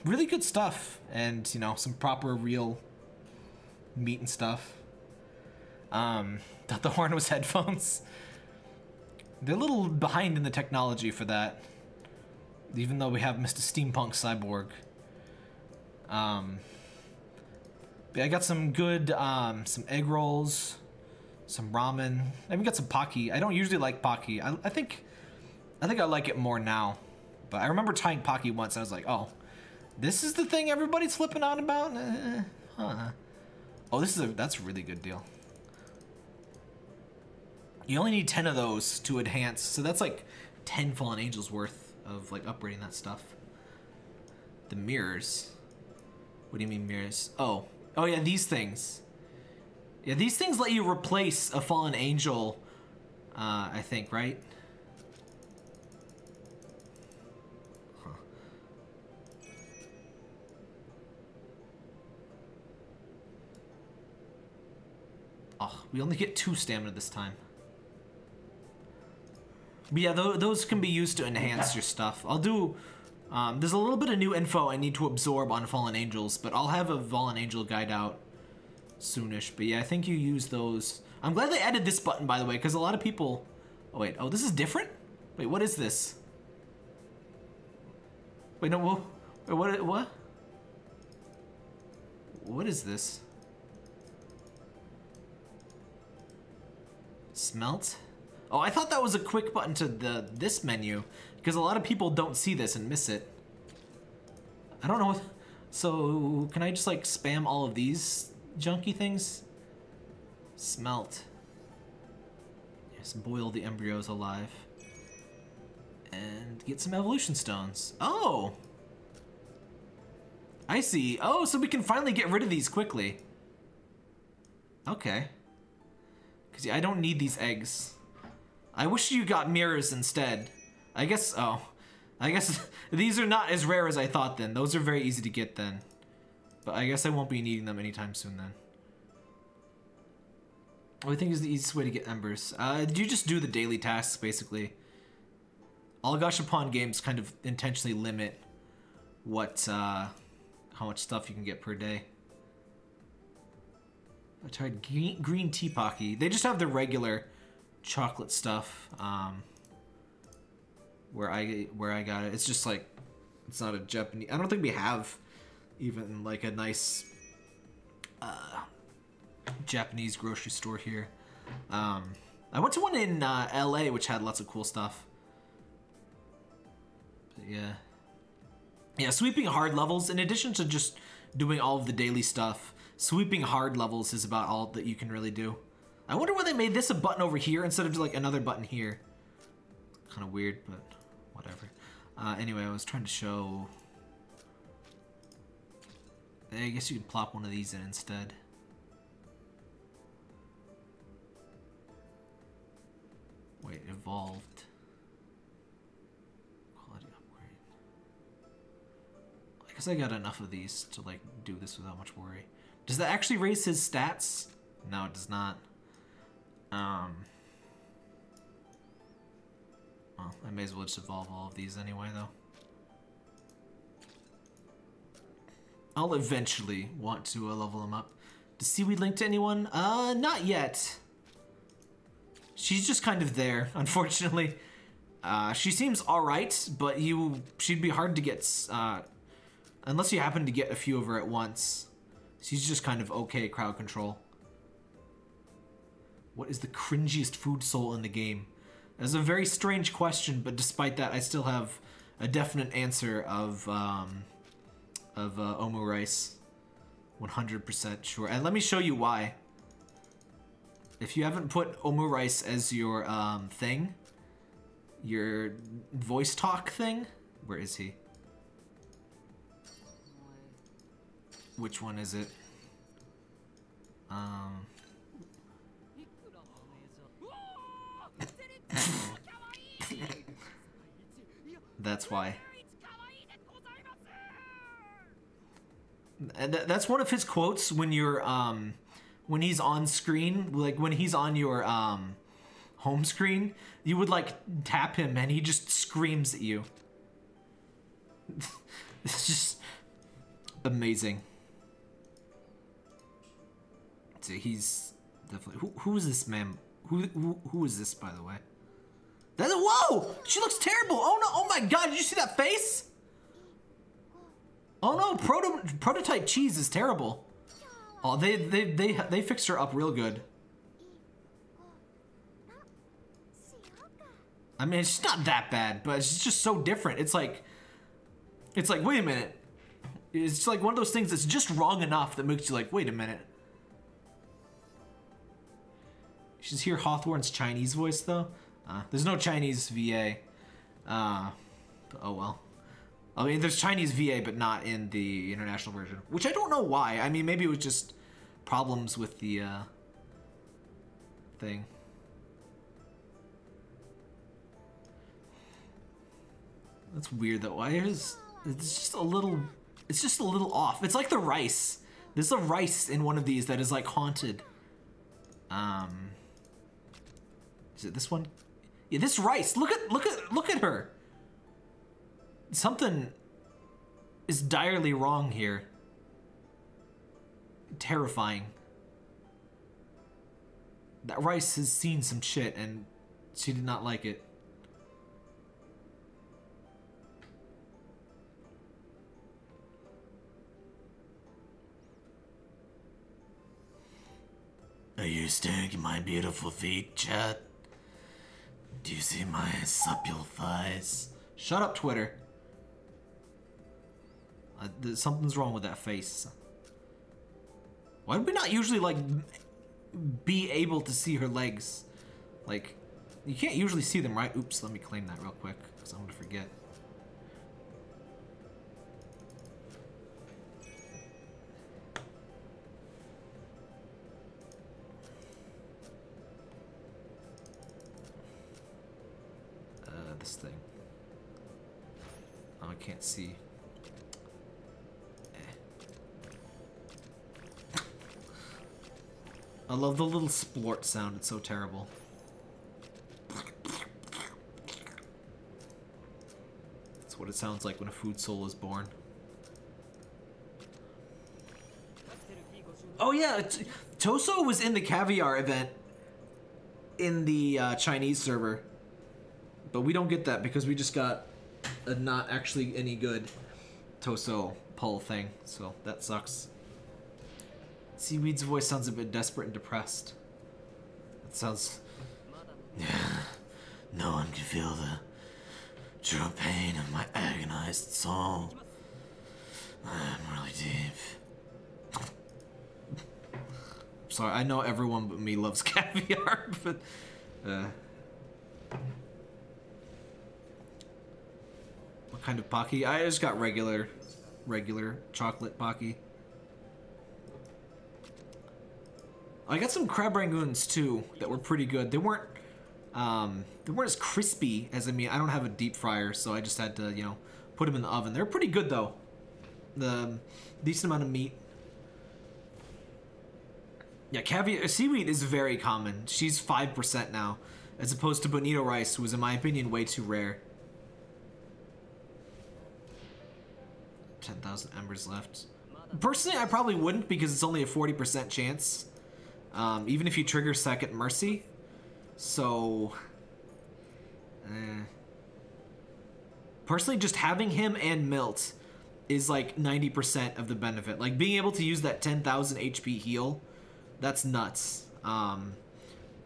really good stuff, and you know, some proper real meat and stuff. Thought the horn was headphones. They're a little behind in the technology for that, even though we have Mr. Steampunk Cyborg. But I got some good, some egg rolls, some ramen. I even got some Pocky. I don't usually like Pocky. I think I like it more now. But I remember trying Pocky once. And I was like, oh, this is the thing everybody's flipping out about? Huh. Oh, that's a really good deal. You only need 10 of those to enhance, so that's like 10 Fallen Angels worth of like upgrading that stuff. The mirrors. What do you mean mirrors? Oh yeah, these things. Yeah, these things let you replace a Fallen Angel, I think, right? Huh. Oh, we only get 2 stamina this time. But yeah, those can be used to enhance your stuff. I'll do... there's a little bit of new info I need to absorb on Fallen Angels, but I'll have a Fallen Angel guide out soonish. But yeah, I think you use those. I'm glad they added this button, by the way, because a lot of people... Oh, wait. Oh, this is different? Wait, what is this? Wait, no, wait, what? What is this? Smelt? Oh, I thought that was a quick button to this menu, because a lot of people don't see this and miss it. I don't know. So, can I just like spam all of these junky things? Smelt. Yes, boil the embryos alive. And get some evolution stones. Oh! I see. Oh, so we can finally get rid of these quickly. Okay. Because yeah, I don't need these eggs. I wish you got mirrors instead. I guess these are not as rare as I thought then. Those are very easy to get then. But I guess I won't be needing them anytime soon then. What I think is the easiest way to get embers. You just do the daily tasks, basically. All Gashapon games kind of intentionally limit what, how much stuff you can get per day. I tried green tea Pocky. They just have the regular chocolate stuff, where I got it. It's just like, it's not a Japanese. I don't think we have even like a nice Japanese grocery store here. I went to one in LA which had lots of cool stuff. But yeah, sweeping hard levels, in addition to just doing all of the daily stuff, sweeping hard levels is about all that you can really do. I wonder why they made this a button over here instead of just like another button here. Kind of weird, but whatever. Anyway, I was trying to show... I guess you can plop one of these in instead. Wait, evolved. Quality upgrade. I guess I got enough of these to like do this without much worry. Does that actually raise his stats? No, it does not. Well, I may as well just evolve all of these anyway, though. I'll eventually want to level them up. Does Seaweed link to anyone? Not yet. She's just kind of there, unfortunately. She seems alright, but she'd be hard to get, unless you happen to get a few of her at once. She's just kind of okay crowd control. What is the cringiest food soul in the game? That's a very strange question, but despite that, I still have a definite answer of omu rice. 100% sure. And let me show you why. If you haven't put omu rice as your thing, your voice talk thing, where is he? Which one is it? That's why. And that's one of his quotes when you're when he's on screen, like when he's on your home screen, you would like tap him and he just screams at you. It's just amazing. So he's definitely who is this man? Who is this, by the way? That's whoa! She looks terrible. Oh no! Oh my god! Did you see that face? Oh no! Prototype cheese is terrible. Oh, they fixed her up real good. I mean, it's not that bad, but it's just so different. It's like, wait a minute. It's like one of those things that's just wrong enough that makes you like, wait a minute. You should hear Hawthorne's Chinese voice though. There's no Chinese VA. Oh well. I mean, there's Chinese VA, but not in the international version, which I don't know why. I mean, maybe it was just problems with the thing. That's weird though. Why is it's just a little? It's just a little off. It's like the rice. There's a rice in one of these that is like haunted. Is it this one? Yeah, this rice. Look at her. Something is direly wrong here. Terrifying. That rice has seen some shit and she did not like it. Are you staring at my beautiful feet, chat? Do you see my supple thighs? Shut up, Twitter. Something's wrong with that face. Why would we not usually, like, be able to see her legs? Like, you can't usually see them, right? Oops, let me claim that real quick, because I'm gonna forget. This thing. Oh, I can't see. I love the little splort sound. It's so terrible. That's what it sounds like when a food soul is born. Oh yeah, Toso was in the Caviar event in the Chinese server. But we don't get that because we just got a not actually any good Toso pull thing. So that sucks. Seaweed's voice sounds a bit desperate and depressed. It sounds... No one can feel the true pain of my agonized soul. I'm really deep. Sorry, I know everyone but me loves Caviar, but... What kind of Pocky? I just got regular chocolate Pocky. I got some crab rangoons too that were pretty good. They weren't as crispy as, I mean, I don't have a deep fryer, so I just had to, you know, put them in the oven. They're pretty good though. The decent amount of meat. Yeah, caviar seaweed is very common. She's 5% now, as opposed to bonito rice, who is, in my opinion, way too rare. 10,000 embers left. Personally, I probably wouldn't because it's only a 40% chance. Even if you trigger second mercy. So... Personally, just having him and Milt is like 90% of the benefit. Like, being able to use that 10,000 HP heal, that's nuts. A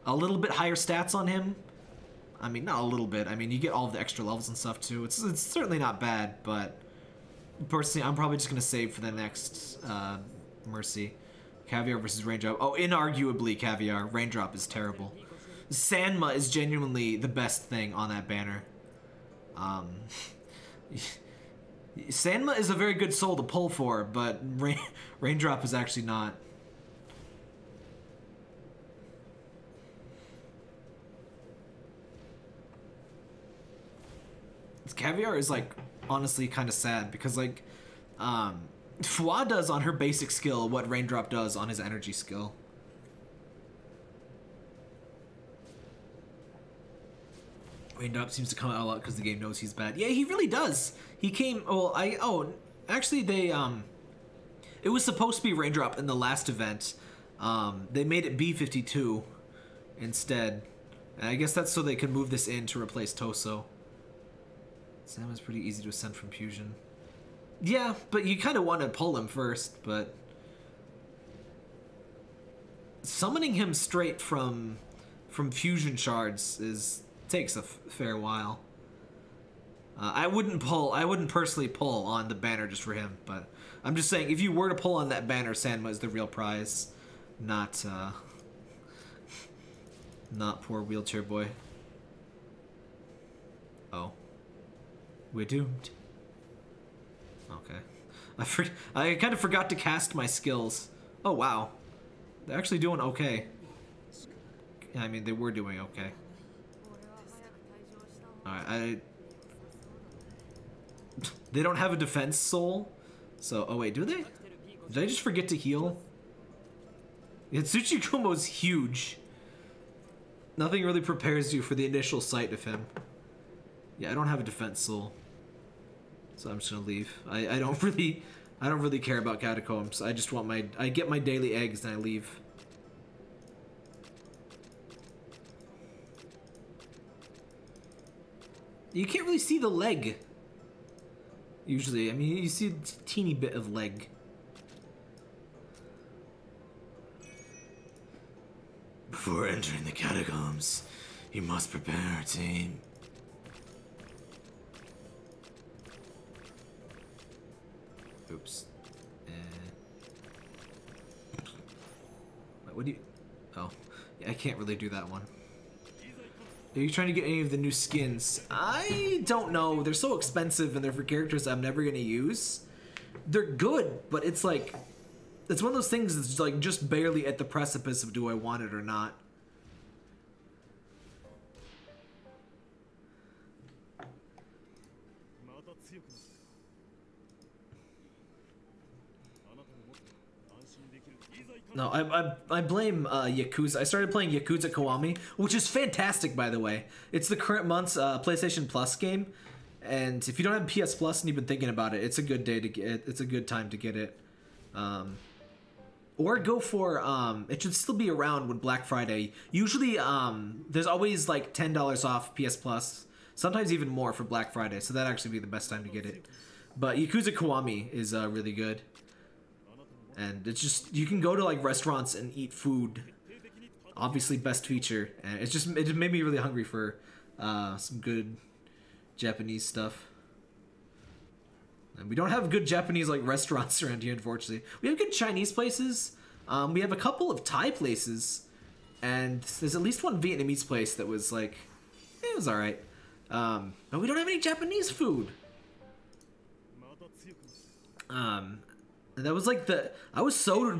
little bit higher stats on him. I mean, not a little bit. I mean, you get all of the extra levels and stuff too. It's certainly not bad, but... Personally, I'm probably just going to save for the next Mercy. Caviar versus Raindrop. Oh, inarguably Caviar. Raindrop is terrible. Sanma is genuinely the best thing on that banner. Sanma is a very good soul to pull for, but Raindrop is actually not. Caviar is like honestly kind of sad because like Fwa does on her basic skill what Raindrop does on his energy skill. Raindrop seems to come out a lot because the game knows he's bad. Yeah, he really does. He came. Well, actually they it was supposed to be Raindrop in the last event. They made it B52 instead, and I guess that's so they could move this in to replace Toso. Sam is pretty easy to ascend from fusion. Yeah, but you kind of want to pull him first, but summoning him straight from fusion shards takes a fair while. I wouldn't personally pull on the banner just for him, but I'm just saying if you were to pull on that banner, Sanma is the real prize, not poor wheelchair boy. Oh. We're doomed. Okay. I kind of forgot to cast my skills. Oh, wow. They're actually doing okay. I mean, they were doing okay. Alright, they don't have a defense soul. So, oh wait, do they? Did I just forget to heal? Yeah, Tsuchikumo's huge. Nothing really prepares you for the initial sight of him. Yeah, I don't have a defense soul, so I'm just gonna leave. I don't really care about catacombs. I just want I get my daily eggs and I leave. You can't really see the leg. Usually, I mean, you see a teeny bit of leg. Before entering the catacombs, you must prepare a team. Oops. What do you... Oh. Yeah, I can't really do that one. Are you trying to get any of the new skins? I don't know. They're so expensive and they're for characters I'm never going to use. They're good, but it's like... It's one of those things that's like just barely at the precipice of do I want it or not. No, I blame Yakuza. I started playing Yakuza Kiwami, which is fantastic, by the way. It's the current month's PlayStation Plus game, and if you don't have PS Plus and you've been thinking about it, it's a good day to get it. It's a good time to get it. Or go for it should still be around when Black Friday. Usually, there's always like $10 off PS Plus, sometimes even more for Black Friday. So that'd actually be the best time to get it. But Yakuza Kiwami is really good. And it's just, you can go to like restaurants and eat food. Obviously best feature. And it just made me really hungry for some good Japanese stuff. And we don't have good Japanese like restaurants around here, unfortunately. We have good Chinese places. We have a couple of Thai places. And there's at least one Vietnamese place that was like, it was alright. But we don't have any Japanese food. That was like I was so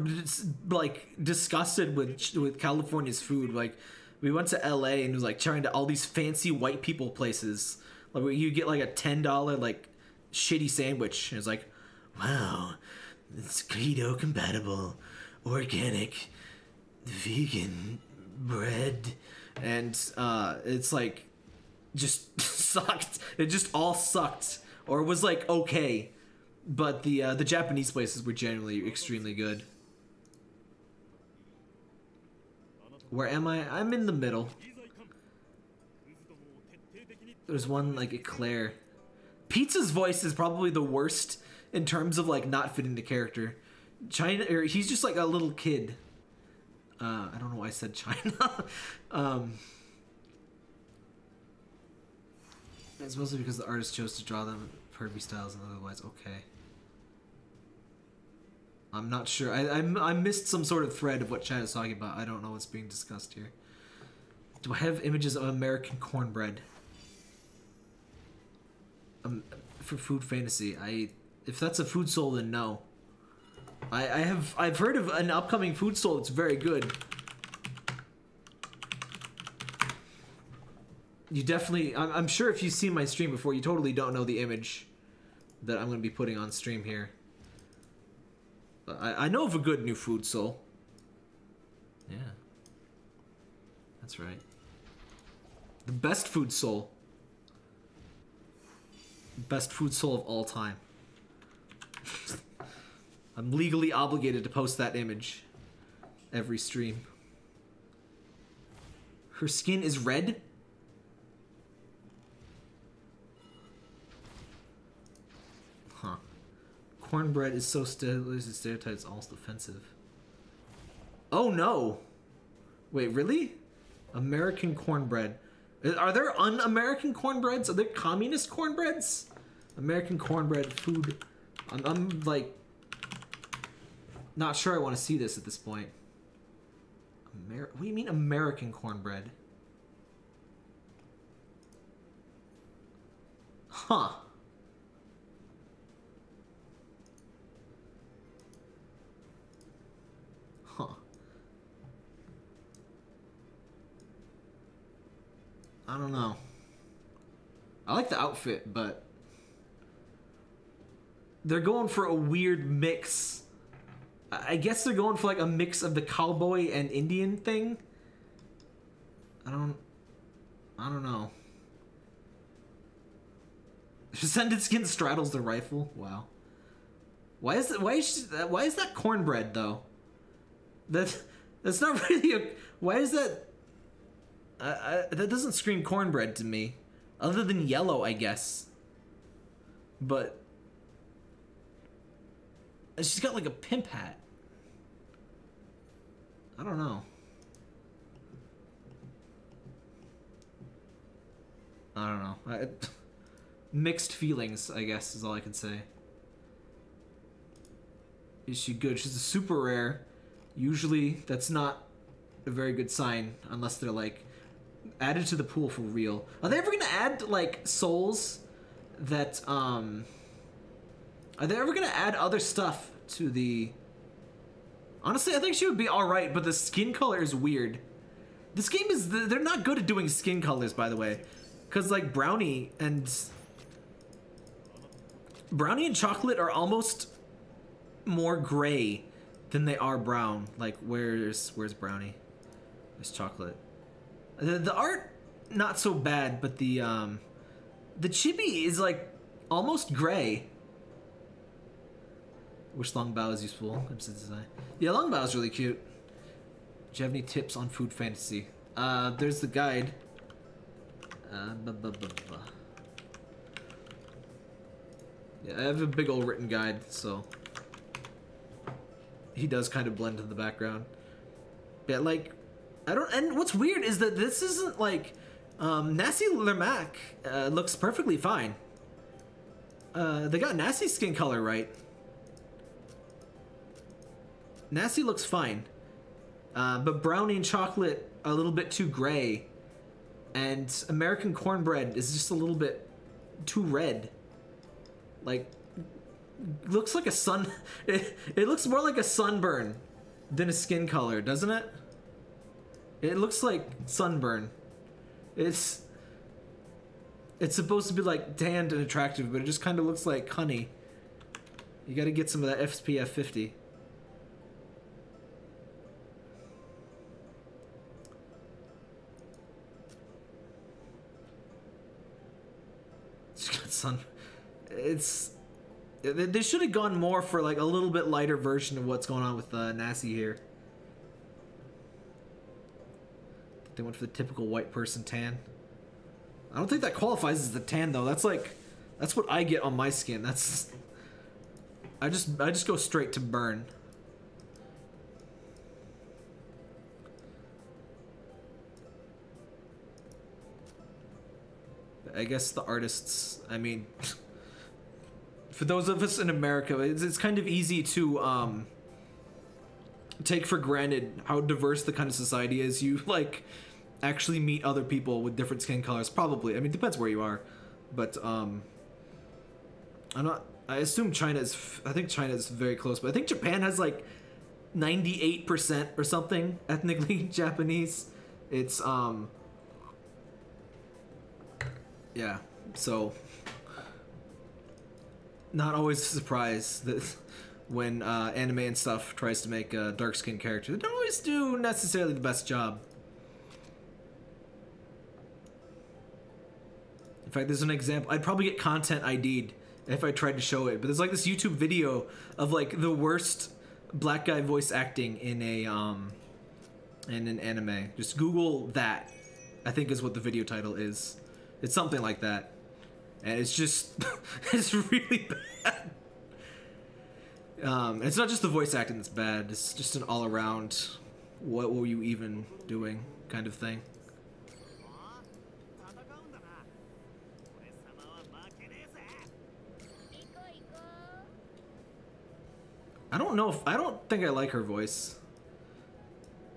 like disgusted with California's food. Like we went to LA and it was like trying to all these fancy white people places. Like where you get like a $10 like shitty sandwich. And it's like, wow, it's keto compatible, organic, vegan bread, and it's like just sucked. It just all sucked, or it was like okay. But the Japanese places were generally extremely good. Where am I? I'm in the middle. There's one like Eclair. Pizza's voice is probably the worst in terms of like not fitting the character. He's just like a little kid. I don't know why I said China. It's mostly because the artist chose to draw them pervy styles and otherwise okay. I'm not sure. I missed some sort of thread of what chat is talking about. I don't know what's being discussed here. Do I have images of American cornbread? for food fantasy. If that's a food soul, then no. I've heard of an upcoming food soul that's very good. You definitely, I'm sure if you've seen my stream before, you totally don't know the image that I'm going to be putting on stream here. But I know of a good new food soul. Yeah. That's right. The best food soul. Best food soul of all time. I'm legally obligated to post that image every stream. Her skin is red? Huh. Cornbread is so stereotyped, it's almost offensive. Oh no! Wait, really? American cornbread. Are there un-American cornbreads? Are there communist cornbreads? American cornbread food. I'm like not sure I want to see this at this point. What do you mean American cornbread? Huh. Huh. I don't know. I like the outfit, but they're going for a weird mix. I guess they're going for like a mix of the cowboy and Indian thing. I don't know. Descendant skin straddles the rifle. Wow. Why is that cornbread though? That's not really a. Why is that? That doesn't scream cornbread to me, other than yellow, I guess. But she's got like a pimp hat. I don't know. I don't know. Mixed feelings, I guess, is all I can say. Is she good? She's a super rare. Usually, that's not a very good sign unless they're like added to the pool for real. Are they ever gonna add like souls that are they ever gonna add other stuff to the... Honestly, I think she would be alright, but the skin color is weird. This game is... They're not good at doing skin colors, by the way. Because, like, Brownie and Chocolate are almost more gray than they are brown. Like, where's Brownie? There's Chocolate. The art, not so bad, but the chibi is, like, almost gray. Wish long bow is useful. Yeah, long bow is really cute. Do you have any tips on food fantasy? There's the guide. Yeah, I have a big old written guide, so he does kind of blend in the background. Yeah, like and what's weird is that this isn't like Nasty Lermac looks perfectly fine. They got Nasty's skin color right. Nasty looks fine, but Brownie and Chocolate are a little bit too gray, and American Cornbread is just a little bit too red. Like, looks like a sun. It looks more like a sunburn than a skin color, doesn't it? It looks like sunburn. It's supposed to be like tanned and attractive, but it just kind of looks like honey. You got to get some of that SPF 50. Sun. They should have gone more for like a little bit lighter version of what's going on with Nasty here. They went for the typical white person tan. I don't think that qualifies as the tan though. That's what I get on my skin. I just go straight to burn. I guess the artists, I mean, for those of us in America, it's kind of easy to take for granted how diverse the kind of society is. You like actually meet other people with different skin colors, probably. I mean, it depends where you are, but I'm not. I assume I think China is very close, but I think Japan has like 98% or something ethnically Japanese. It's yeah. So not always a surprise that when anime and stuff tries to make a dark-skinned character, they don't always do necessarily the best job. In fact, there's an example. I'd probably get content ID'd if I tried to show it, but there's like this YouTube video of like the worst black guy voice acting in an anime. Just Google that, I think is what the video title is. It's something like that. And it's just, it's really bad. It's not just the voice acting that's bad, it's just an all-around, what were you even doing kind of thing. I don't think I like her voice.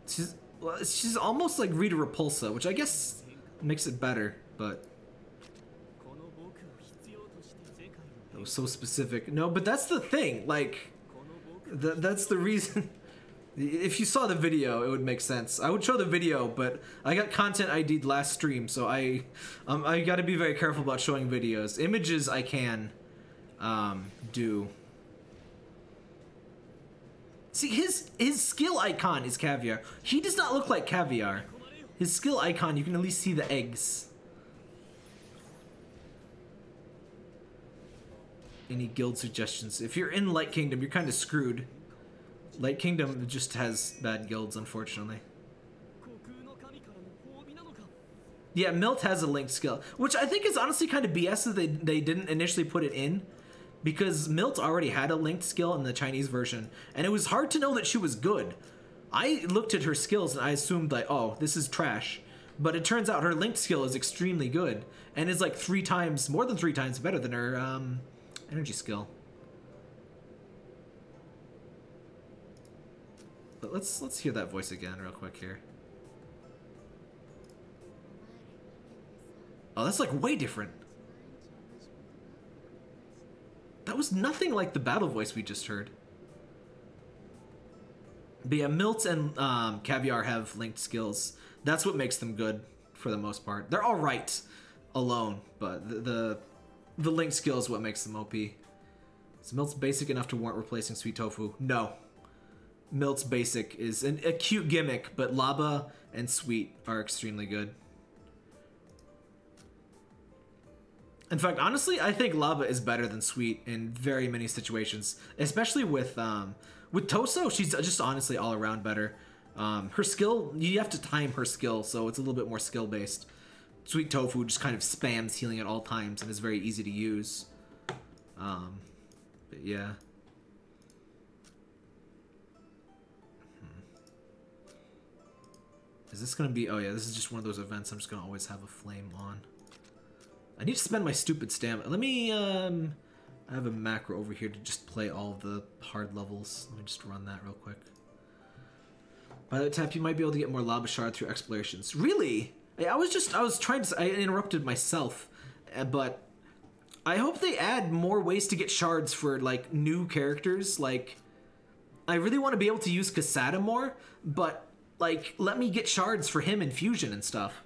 She's almost like Rita Repulsa, which I guess makes it better, but that was so specific. No, but that's the thing, like, that's the reason. If you saw the video, it would make sense. I would show the video, but I got content ID'd last stream, so I gotta be very careful about showing videos. Images I can do. See, his skill icon is Caviar. He does not look like Caviar. His skill icon, you can at least see the eggs. Any guild suggestions? If you're in Light Kingdom, you're kind of screwed. Light Kingdom just has bad guilds, unfortunately. Yeah, Milt has a linked skill, which I think is honestly kind of BS that they didn't initially put it in. Because Milt already had a linked skill in the Chinese version, and it was hard to know that she was good. I looked at her skills and I assumed like, oh, this is trash. But it turns out her linked skill is extremely good, and is like more than 3 times better than her energy skill. But let's hear that voice again real quick here. Oh, that's like way different. That was nothing like the battle voice we just heard. But yeah, Milt and Caviar have linked skills. That's what makes them good for the most part. They're all right alone, but the linked skill is what makes them OP. Is Milt's basic enough to warrant replacing Sweet Tofu? No. Milt's basic is a cute gimmick, but Laba and Sweet are extremely good. In fact, honestly, I think Laba is better than Sweet in very many situations, especially with Toso. She's just honestly all around better. Her skill, you have to time her skill, so it's a little bit more skill based. Sweet Tofu just kind of spams healing at all times and is very easy to use. But yeah. Is this gonna be? Oh yeah, this is just one of those events. I'm just gonna always have a flame on. I need to spend my stupid stamina. Let me, I have a macro over here to just play all the hard levels. Let me just run that real quick. By that tap, you might be able to get more lava shard through explorations. Really? I was trying to, I interrupted myself, but I hope they add more ways to get shards for, like, new characters. Like, I really want to be able to use Casada more, but, like, let me get shards for him in Fusion and stuff.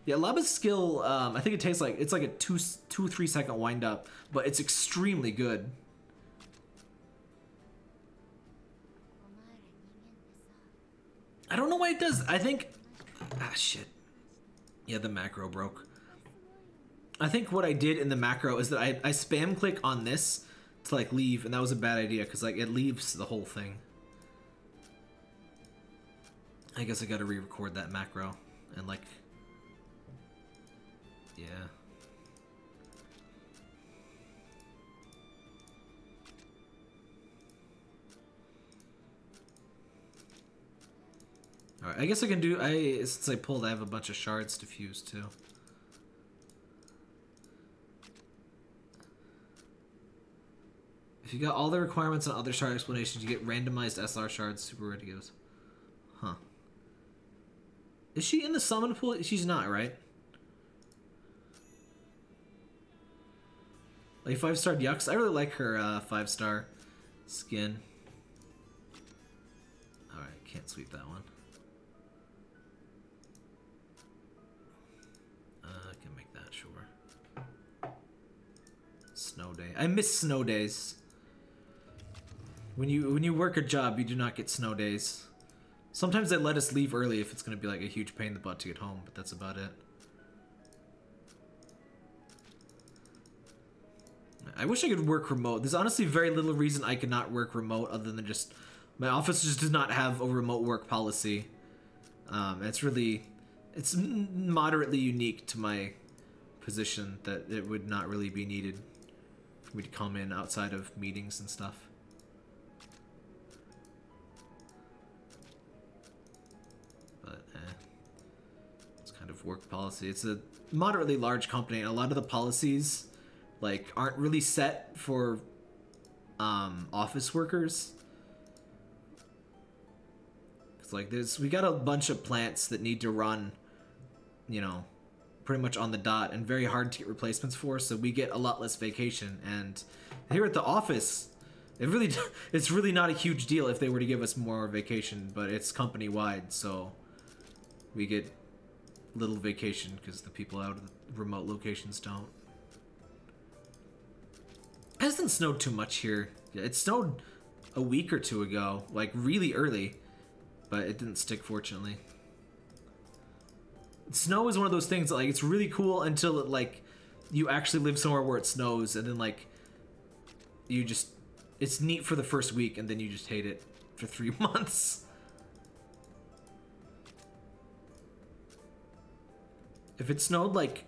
Yeah, Laba's skill, I think it takes like, it's like a 2-3 second wind up, but it's extremely good. I don't know why it does. I think, shit. Yeah, the macro broke. I think what I did in the macro is that I spam click on this to like leave, and that was a bad idea because like it leaves the whole thing. I guess I gotta re-record that macro and like, yeah. Alright, I guess I can do, since I pulled, I have a bunch of shards to fuse too. If you got all the requirements on other shard explanations, you get randomized SR shards, super rare to give. Huh. Is she in the summon pool? She's not, right? Like 5-star Yux. I really like her 5-star skin. Alright, can't sweep that one. I can make that, sure. Snow day. I miss snow days. When you work a job, you do not get snow days. Sometimes they let us leave early if it's going to be like a huge pain in the butt to get home, but that's about it. I wish I could work remote. There's honestly very little reason I could not work remote other than just my office just does not have a remote work policy. It's moderately unique to my position that it would not really be needed for me to come in outside of meetings and stuff. But it's kind of work policy. It's a moderately large company, and a lot of the policies like aren't really set for office workers. Cause like we got a bunch of plants that need to run, you know, pretty much on the dot and very hard to get replacements for, so we get a lot less vacation. And here at the office, it's really not a huge deal if they were to give us more vacation, but it's company wide, so we get little vacation because the people out of the remote locations don't. It hasn't snowed too much here. It snowed a week or two ago, like really early, but it didn't stick, fortunately. Snow is one of those things that, like, it's really cool until it, like, you actually live somewhere where it snows, and then, like, it's neat for the first week, and then you just hate it for 3 months. If it snowed, like,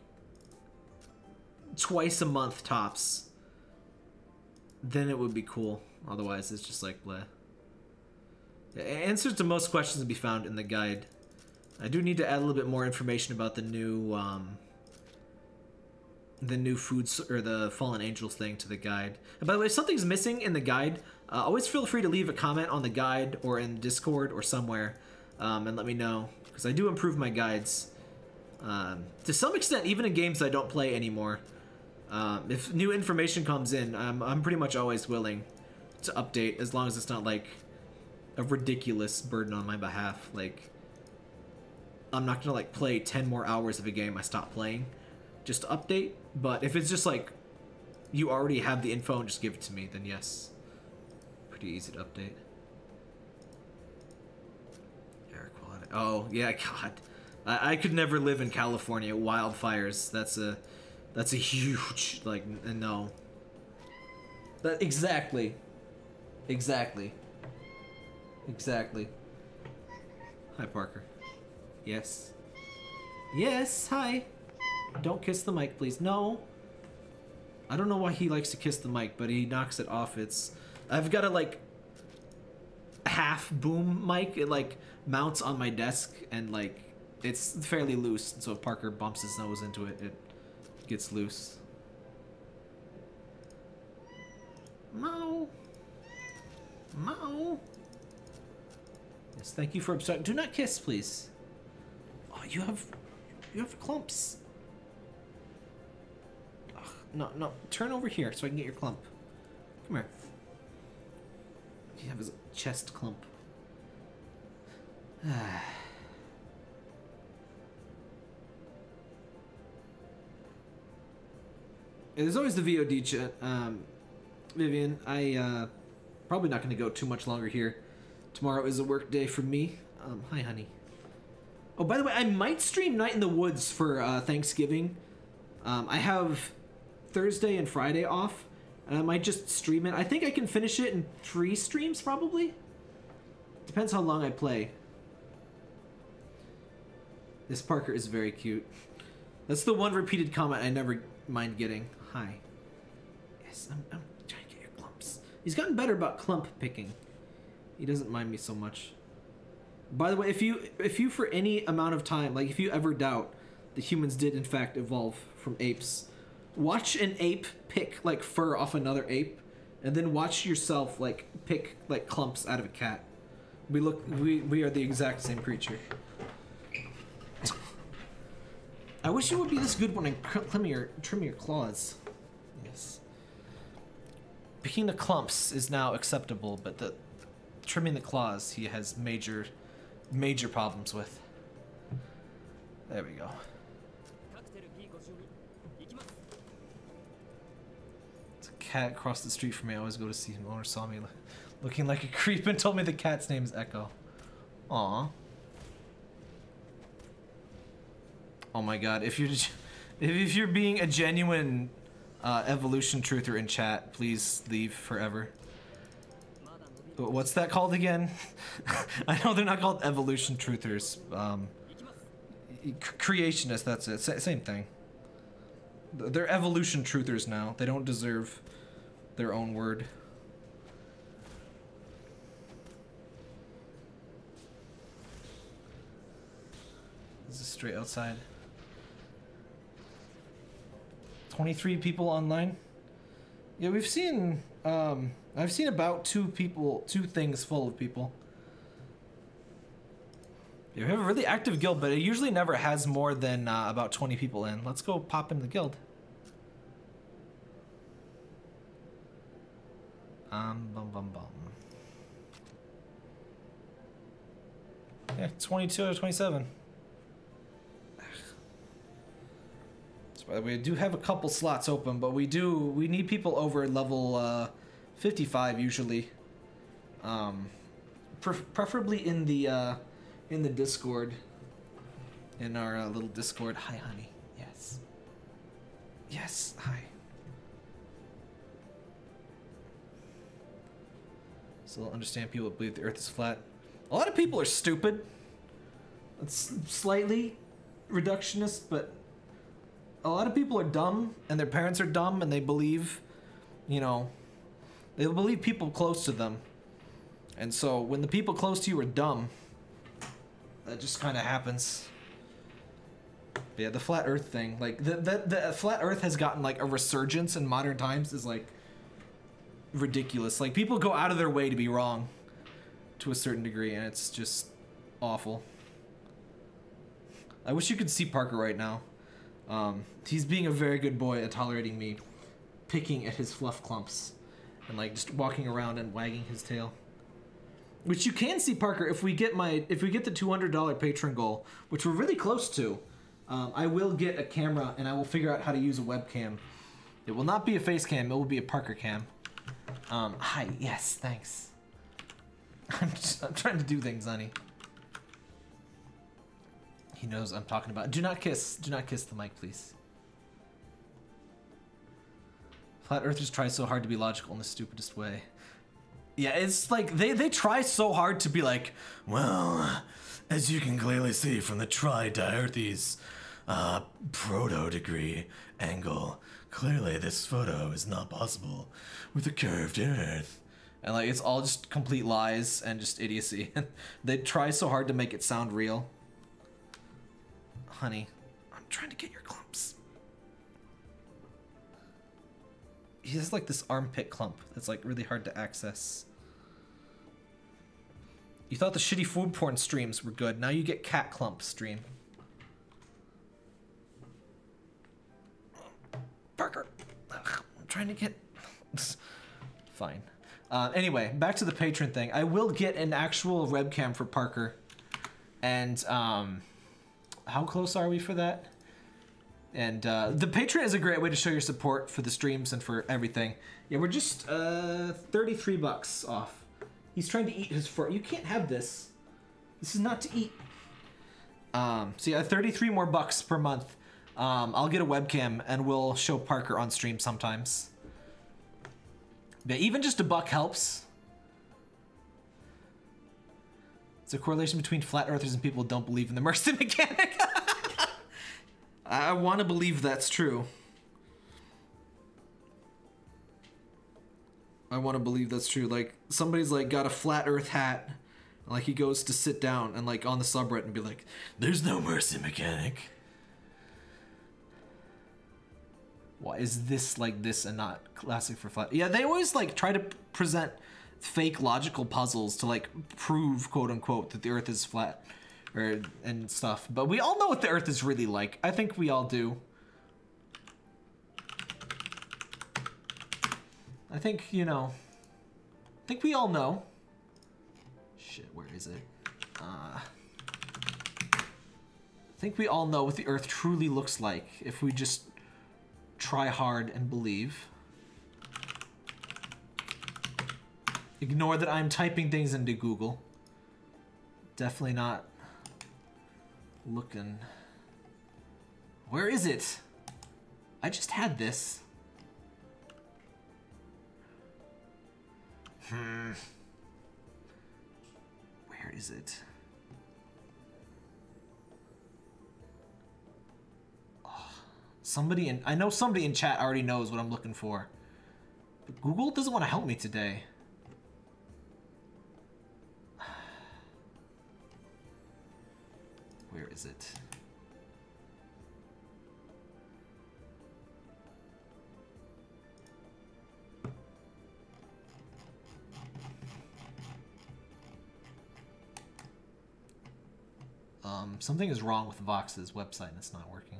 twice a month tops, then it would be cool. Otherwise, it's just like bleh. Answers to most questions will be found in the guide. I do need to add a little bit more information about the new foods or the Fallen Angels thing to the guide. And by the way, if something's missing in the guide, always feel free to leave a comment on the guide or in Discord or somewhere, and let me know, because I do improve my guides to some extent, even in games I don't play anymore. If new information comes in, I'm pretty much always willing to update, as long as it's not like a ridiculous burden on my behalf. Like, I'm not gonna like play 10 more hours of a game I stopped playing just to update. But if it's just like you already have the info and just give it to me, then yes, pretty easy to update. Air quality. Oh yeah, God, I could never live in California. Wildfires. That's a huge, like, no. That exactly. Hi, Parker. Yes. Yes, hi. Don't kiss the mic, please. No. I don't know why he likes to kiss the mic, but he knocks it off. I've got a, like, half boom mic. It, like, mounts on my desk, and, like, it's fairly loose. So if Parker bumps his nose into it, it gets loose. Mow. Mow. Yes, thank you for obstructing. Do not kiss, please. Oh, you have clumps. Ugh, no. Turn over here so I can get your clump. Come here. You have his chest clump. There's always the VOD chat. Vivian, I probably not going to go too much longer here. Tomorrow is a work day for me. Hi, honey. Oh, by the way, I might stream Night in the Woods for Thanksgiving. I have Thursday and Friday off, and I might just stream it. I think I can finish it in 3 streams, probably. Depends how long I play. This Parker is very cute. That's the one repeated comment I never mind getting. Hi. Yes, I'm trying to get your clumps. He's gotten better about clump picking. He doesn't mind me so much. By the way, if you for any amount of time, like if you ever doubt that humans did in fact evolve from apes, watch an ape pick like fur off another ape, and then watch yourself like pick like clumps out of a cat. We are the exact same creature. I wish you would be this good when I trim your claws. Yes. Picking the clumps is now acceptable, but the trimming the claws he has major problems with. There we go. It's a cat across the street from me. I always go to see him. Owner saw me looking like a creep and told me the cat's name is Echo. Aw. Oh my god, if you're being a genuine evolution truther in chat, please leave forever. What's that called again? I know they're not called evolution truthers. Creationists, that's it. Same thing. They're evolution truthers now. They don't deserve their own word. This is straight outside. 23 people online. Yeah, we've seen, I've seen about 2 things full of people. Yeah, we have a really active guild, but it usually never has more than about 20 people in. Let's go pop in the guild. Yeah, 22 out of 27. By the way, we do have a couple slots open, but we need people over level 55 usually. Preferably in the Discord. In our little Discord. Hi, honey. Yes. Yes. Hi. Still don't understand people that believe the Earth is flat. A lot of people are stupid. It's slightly reductionist, but a lot of people are dumb, and their parents are dumb, and they believe, you know, they believe people close to them. And so when the people close to you are dumb, that just kind of happens. But yeah, the flat Earth thing, like the flat Earth has gotten like a resurgence in modern times, is like ridiculous. Like people go out of their way to be wrong to a certain degree, and it's just awful. I wish you could see Parker right now. He's being a very good boy at tolerating me picking at his fluff clumps and like just walking around and wagging his tail. Which you can see, Parker, if we get the $200 patron goal, which we're really close to. I will get a camera and I will figure out how to use a webcam. It will not be a face cam, it will be a Parker cam. Hi, yes, thanks. I'm trying to do things, honey. He knows I'm talking about. Do not kiss the mic, please. Flat Earthers try so hard to be logical in the stupidest way. Yeah, it's like they try so hard to be like, well, as you can clearly see from the tri-diarthes proto-degree angle, clearly this photo is not possible with a curved Earth. And like it's all just complete lies and just idiocy. They try so hard to make it sound real. Honey, I'm trying to get your clumps. He has like this armpit clump that's like really hard to access. You thought the shitty food porn streams were good. Now you get cat clump stream. Parker, ugh, I'm trying to get... Fine. Anyway, back to the patron thing. I will get an actual webcam for Parker. And, how close are we for that? And the Patreon is a great way to show your support for the streams and for everything. Yeah, we're just 33 bucks off. He's trying to eat his fork. You can't have this. This is not to eat. So yeah, 33 more bucks per month. I'll get a webcam and we'll show Parker on stream sometimes. Yeah, even just $1 helps. It's a correlation between flat earthers and people who don't believe in the Mercy mechanic. I want to believe that's true. I want to believe that's true. Like, somebody's like got a flat earth hat. Like, he goes to sit down and like on the subreddit and be like, there's no Mercy mechanic. Why is this like this and not classic for flat? Yeah, they always like try to present fake logical puzzles to like prove, quote unquote, that the earth is flat and stuff. But we all know what the earth is really like. I think we all do. I think, you know, I think we all know. Shit, where is it? I think we all know what the Earth truly looks like if we just try hard and believe. Ignore that I'm typing things into Google. Definitely not looking. Where is it? I just had this. Where is it? Somebody in, I know somebody in chat already knows what I'm looking for. But Google doesn't want to help me today. Where is it? Something is wrong with Vox's website and it's not working.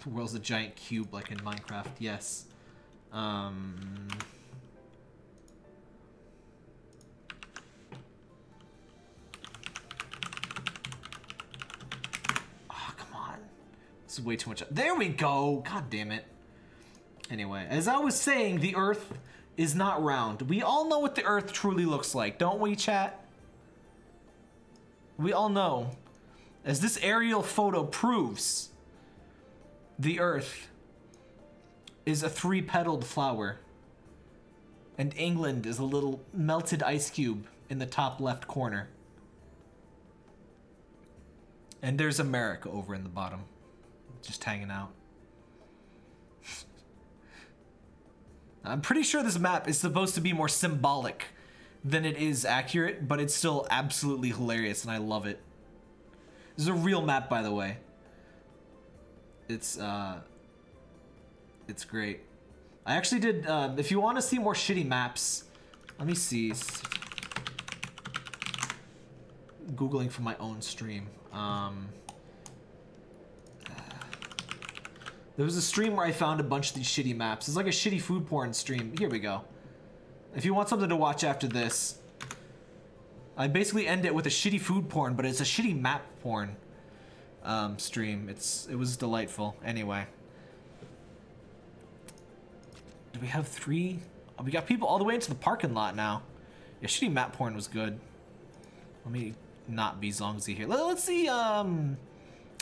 The world's a giant cube like in Minecraft, yes. Oh, come on. This is way too much. There we go! God damn it. Anyway, as I was saying, the Earth is not round. We all know what the Earth truly looks like, don't we, chat? We all know. As this aerial photo proves, the Earth is a three-petaled flower. And England is a little melted ice cube in the top left corner. And there's America over in the bottom, just hanging out. I'm pretty sure this map is supposed to be more symbolic than it is accurate, but it's still absolutely hilarious and I love it. This is a real map, by the way. It's great. I actually did, if you want to see more shitty maps, let me see. Googling for my own stream. There was a stream where I found a bunch of these shitty maps. It's like a shitty food porn stream. Here we go. If you want something to watch after this, I basically end it with a shitty food porn, but it's a shitty map porn stream. It was delightful. Anyway. Do we have 3? Oh, we got people all the way into the parking lot now. Yeah, shitty map porn was good. Let me not be Zongzi here. Let's see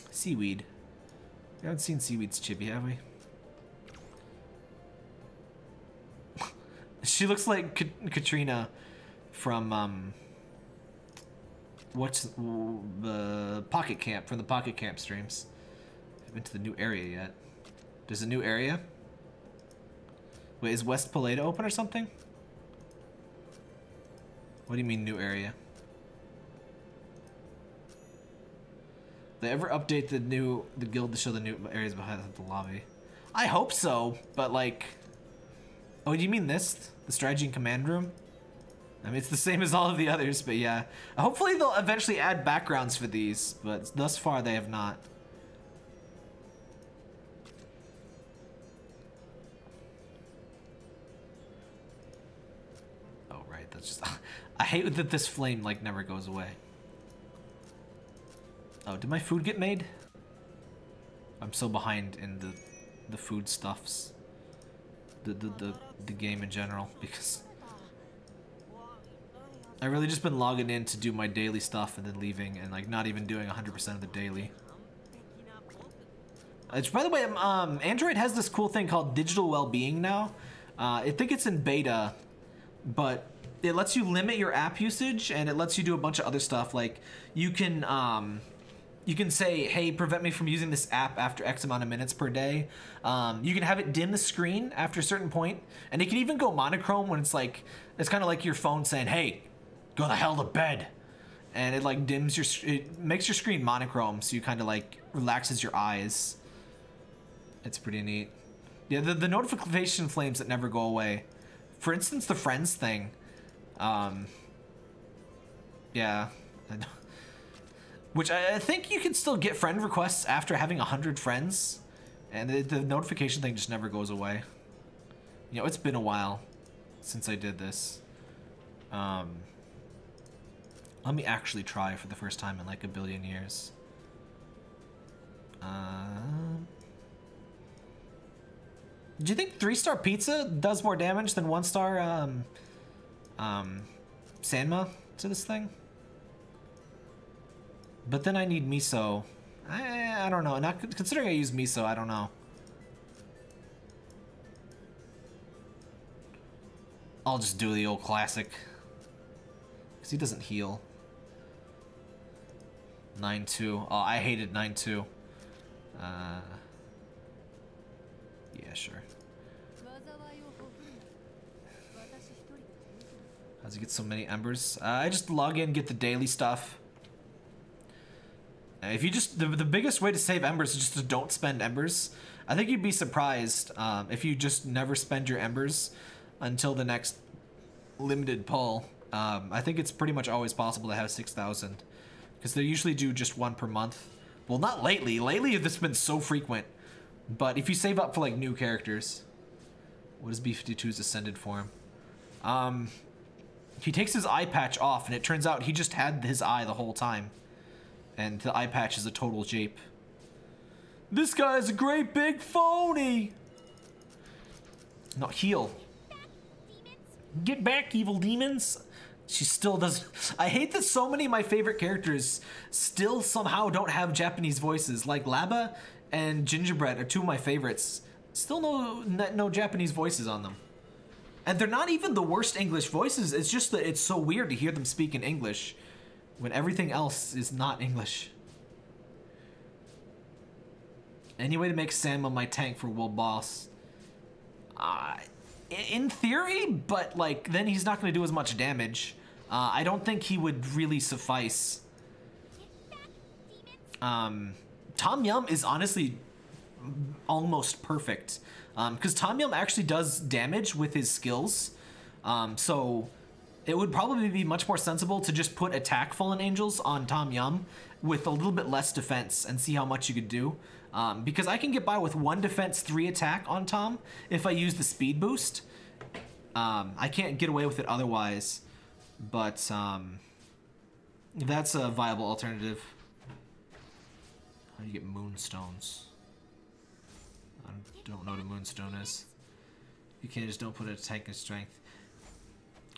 Seaweed. We haven't seen Seaweed's chibi, have we? She looks like Katrina from what's the Pocket Camp, from the Pocket Camp streams. I've been to the new area yet. There's a new area? Wait, is West Paleta open or something? What do you mean new area? They ever update the guild to show the new areas behind the lobby? I hope so, but like, oh, do you mean this? The strategy and command room? I mean, it's the same as all of the others, but yeah. Hopefully they'll eventually add backgrounds for these, but thus far they have not. Oh, right, that's just, I hate that this flame like never goes away. Oh, did my food get made? I'm so behind in the food stuffs. The game in general, because I really just been logging in to do my daily stuff and then leaving and like not even doing 100% of the daily. By the way, Android has this cool thing called digital well-being now. I think it's in beta, but it lets you limit your app usage and it lets you do a bunch of other stuff. Like you can say, hey, prevent me from using this app after X amount of minutes per day. You can have it dim the screen after a certain point, and it can even go monochrome when it's like, it's kind of like your phone saying, hey, go the hell to bed. And it like dims it makes your screen monochrome, so you kind of like relaxes your eyes. It's pretty neat. Yeah, the notification flames that never go away. For instance, the friends thing. Yeah. Which I think you can still get friend requests after having 100 friends And the notification thing just never goes away. You know, it's been a while since I did this. Let me actually try for the first time in like a billion years. Do you think 3-star pizza does more damage than 1-star Sanma to this thing? But then I need miso. I don't know. Not considering I use miso, I don't know. I'll just do the old classic. Because he doesn't heal. 9-2. Oh, I hated 9-2. Yeah, sure. How's he get so many embers? I just log in, get the daily stuff. If you just, the biggest way to save embers is just to don't spend embers. I think you'd be surprised if you just never spend your embers until the next limited pull. I think it's pretty much always possible to have 6,000 because they usually do just one per month. Well, not lately. Lately, this has been so frequent. But if you save up for like new characters, what is B-52's ascended form? He takes his eye patch off, and it turns out he just had his eye the whole time. And the eye patch is a total jape. This guy is a great big phony! No, heal. Get back, evil demons! She still doesn't... I hate that so many of my favorite characters still somehow don't have Japanese voices. Like Laba and Gingerbread are two of my favorites. Still no Japanese voices on them. And they're not even the worst English voices. It's just that it's so weird to hear them speak in English when everything else is not English. Any way to make Sanma my tank for World Boss? In theory, but like then he's not going to do as much damage. I don't think he would really suffice. Tom Yum is honestly almost perfect. Because Tom Yum actually does damage with his skills. So it would probably be much more sensible to just put attack Fallen Angels on Tom Yum with a little bit less defense and see how much you could do. Because I can get by with 1 defense, 3 attack on Tom if I use the speed boost. I can't get away with it otherwise. But that's a viable alternative. How do you get moonstones? I don't know what a moonstone is. You can't just don't put a tank in strength.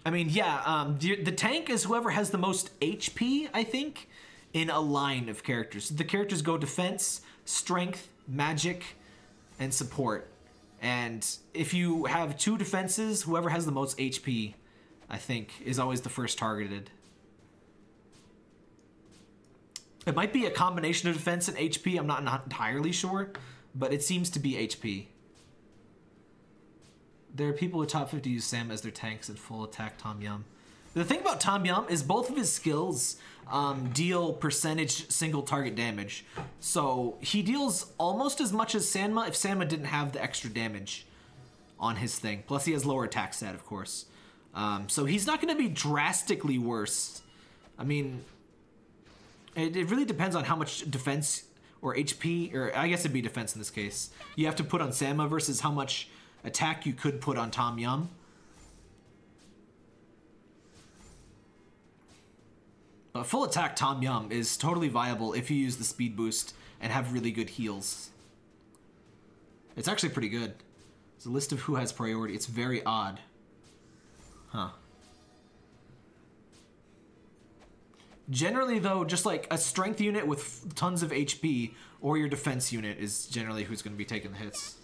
I mean, yeah, the tank is whoever has the most HP, I think, in a line of characters. The characters go defense, strength, magic, and support. And if you have 2 defenses, whoever has the most HP, I think, is always the first targeted. It might be a combination of defense and HP, I'm not entirely sure, but it seems to be HP. There are people who top 50 use Sam as their tanks and full attack Tom Yum. The thing about Tom Yum is both of his skills deal percentage single target damage. So he deals almost as much as Sanma if Sanma didn't have the extra damage on his thing. Plus he has lower attack stat, of course. So he's not going to be drastically worse. I mean, it really depends on how much defense or HP, or I guess it'd be defense in this case, you have to put on Sanma versus how much attack you could put on Tom Yum. But full attack Tom Yum is totally viable if you use the speed boost and have really good heals. It's actually pretty good. It's a list of who has priority. It's very odd. Huh. Generally, though, just like a strength unit with tons of HP or your defense unit is generally who's going to be taking the hits.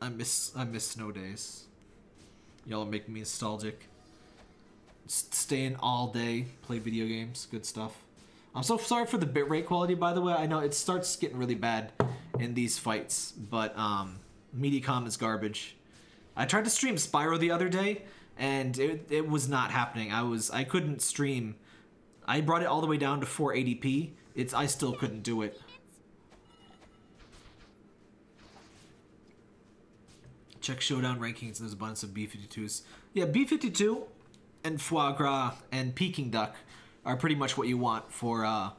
I miss snow days. Y'all make me nostalgic. Stay in all day, play video games, good stuff. I'm so sorry for the bitrate quality, by the way. I know it starts getting really bad in these fights, but Mediacom is garbage. I tried to stream Spyro the other day, and it was not happening. I couldn't stream. I brought it all the way down to 480p. I still couldn't do it. Check Showdown rankings, and there's a bunch of B-52s. Yeah, B-52 and Foie Gras and Peking Duck are pretty much what you want for,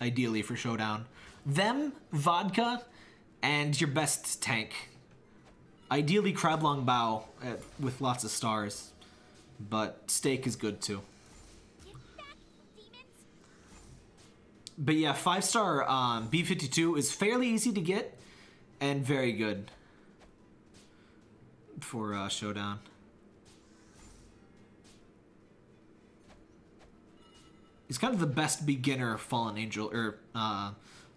ideally for Showdown. Them, vodka, and your best tank. Ideally Crablong Bow with lots of stars, but steak is good too. But yeah, 5-star B52 is fairly easy to get and very good for Showdown. He's kind of the best beginner Fallen Angel, or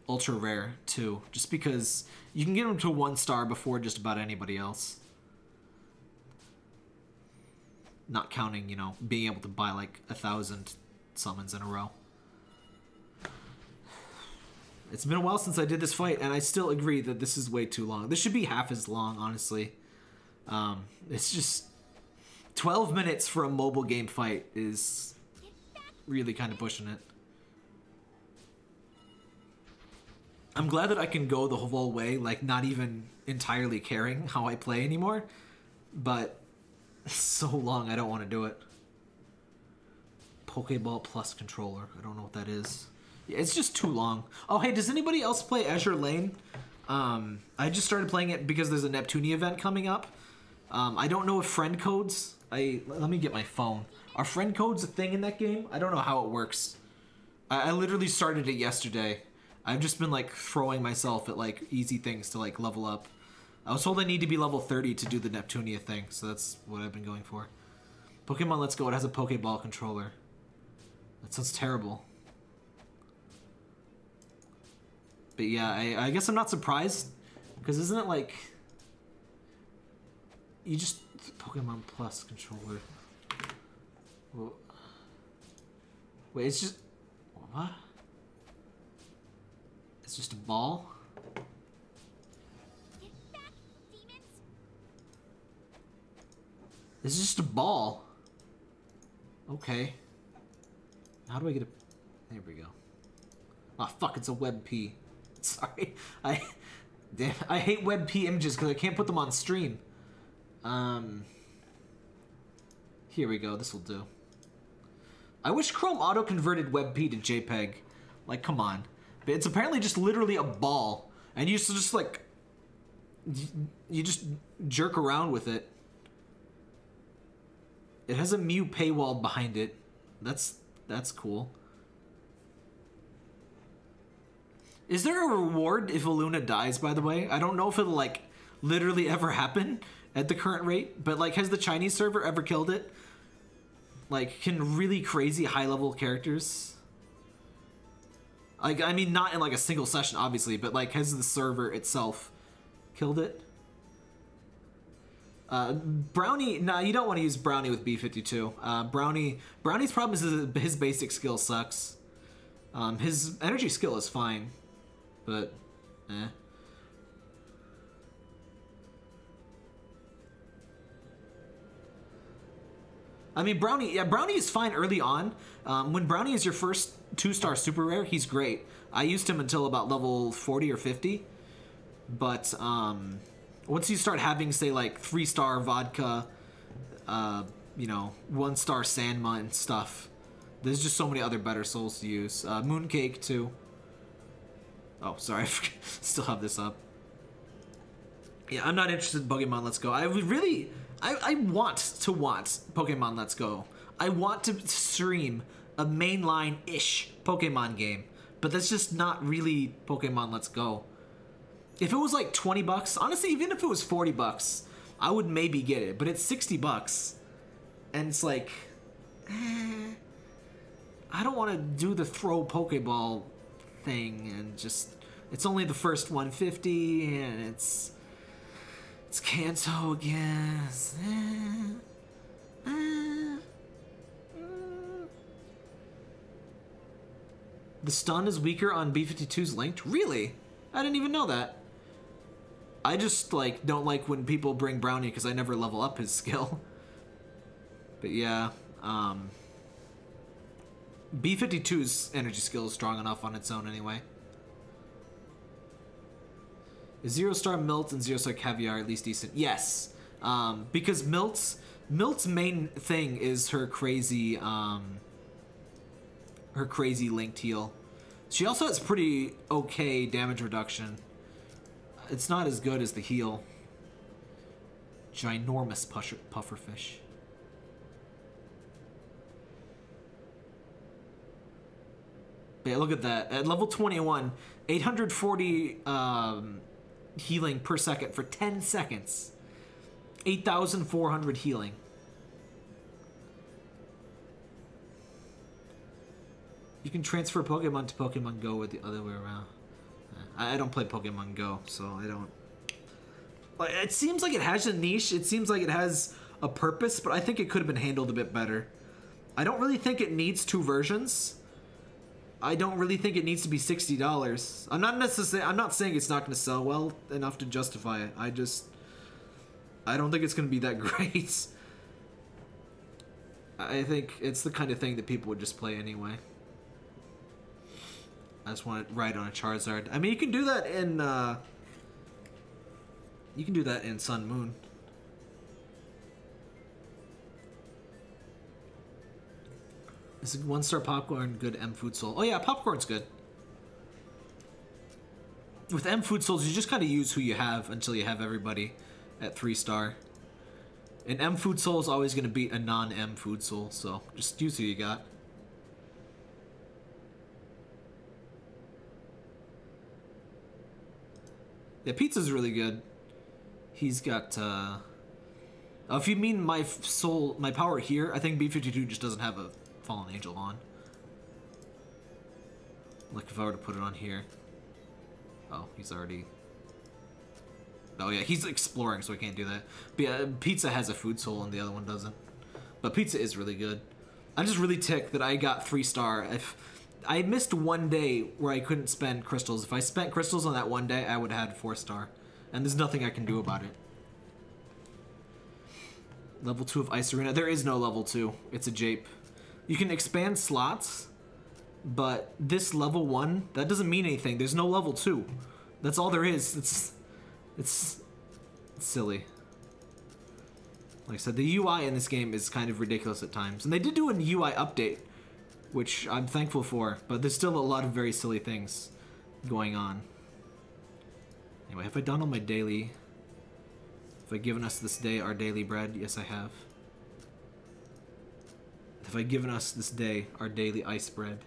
ultra rare too, just because you can get him to 1-star before just about anybody else. Not counting, you know, being able to buy like 1,000 summons in a row. It's been a while since I did this fight, and I still agree that this is way too long. This should be half as long, honestly. It's just 12 minutes for a mobile game fight is really kind of pushing it. I'm glad that I can go the whole way, like not even entirely caring how I play anymore, but it's so long I don't want to do it. Pokeball Plus controller, I don't know what that is. Yeah, it's just too long. Oh hey, does anybody else play Azure Lane? I just started playing it because there's a Neptunia event coming up. I don't know if friend codes, let me get my phone. Are friend codes a thing in that game? I don't know how it works. I literally started it yesterday. I've just been like throwing myself at like easy things to like level up. I was told I need to be level 30 to do the Neptunia thing, so that's what I've been going for. Pokemon Let's Go, it has a Pokeball controller. That sounds terrible. But yeah, I guess I'm not surprised, because isn't it like... You just... Pokemon Plus controller. Whoa. Wait, it's just... What? It's just a ball? Get back, demons. It's just a ball. Okay. How do I get a... There we go. Ah, fuck, it's a WebP. Sorry. I hate WebP images because I can't put them on stream. Here we go. This will do. I wish Chrome auto-converted WebP to JPEG. Like, come on. But it's apparently just literally a ball. And you just, like... You just jerk around with it. It has a Mew paywall behind it. That's cool. Is there a reward if a Luna dies, by the way? I don't know if it'll, like, literally ever happen at the current rate, but, like, has the Chinese server ever killed it? Like, can really crazy high-level characters... Like, I mean, not in, like, a single session, obviously, but, like, has the server itself killed it? Brownie... Nah, you don't want to use Brownie with B52. Brownie's problem is his basic skill sucks. His energy skill is fine. But, eh. I mean, Brownie is fine early on. When Brownie is your first 2-star super rare, he's great. I used him until about level 40 or 50. But, once you start having, say, like, 3-star vodka, you know, 1-star Sanma and stuff, there's just so many other better souls to use. Mooncake, too. Oh, sorry, I still have this up. Yeah, I'm not interested in Pokemon Let's Go. I would really... I want Pokemon Let's Go. I want to stream a mainline-ish Pokemon game. But that's just not really Pokemon Let's Go. If it was like 20 bucks, honestly, even if it was 40 bucks, I would maybe get it. But it's 60 bucks. And it's like... I don't want to do the throw Pokeball thing and just... It's only the first 150 and it's Kanto again. The stun is weaker on B52's linked? Really? I didn't even know that. I just, like, don't like when people bring Brownie because I never level up his skill. But yeah, B52's energy skill is strong enough on its own anyway. Is 0-star Milt and 0-star Caviar at least decent? Yes. Because Milt's main thing is her crazy her crazy linked heal. She also has pretty okay damage reduction. It's not as good as the heal. Ginormous pufferfish. Yeah, look at that. At level 21, 840 healing per second for 10 seconds. 8,400 healing. You can transfer Pokemon to Pokemon Go with the other way around. I don't play Pokemon Go, so I don't... It seems like it has a niche. It seems like it has a purpose, but I think it could have been handled a bit better. I don't really think it needs 2 versions. I don't really think it needs to be $60. I'm not saying it's not going to sell well enough to justify it. I don't think it's going to be that great. I think it's the kind of thing that people would just play anyway. I just want to ride on a Charizard. I mean, you can do that in Sun Moon. Is it 1-star popcorn good M Food Soul? Oh yeah, popcorn's good. With M Food Souls, you just kind of use who you have until you have everybody at 3-star. An M Food Soul is always going to beat a non-M Food Soul, so just use who you got. Yeah, Pizza's really good. He's got, if you mean my power here, I think B52 just doesn't have a Fallen Angel on. Like if I were to put it on here. Oh, he's already... Oh yeah, he's exploring, so I can't do that. But yeah, Pizza has a Food Soul and the other one doesn't. But Pizza is really good. I'm just really ticked that I got 3-star. If I missed one day where I couldn't spend crystals. If I spent crystals on that one day, I would have had 4-star. And there's nothing I can do about it. Level 2 of Ice Arena. There is no level 2. It's a jape. You can expand slots, but this level 1, that doesn't mean anything. There's no level 2. That's all there is. It's silly. Like I said, the UI in this game is kind of ridiculous at times. And they did do an UI update, which I'm thankful for, but there's still a lot of very silly things going on. Anyway, have I done all my daily... Have I given us this day our daily bread? Yes, I have. Have I given us this day our daily ice bread?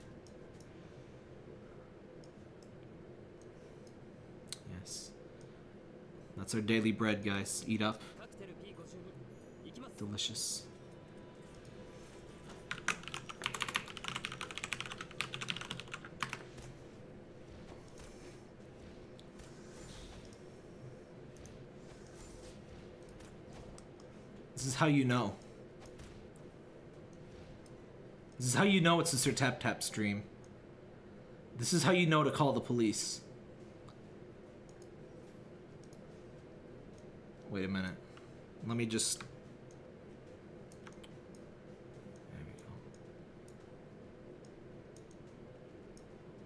Yes. That's our daily bread, guys. Eat up. Delicious. This is how you know. This is how you know it's a Sir Tap Tap stream. This is how you know to call the police. Wait a minute. Let me just... There we go.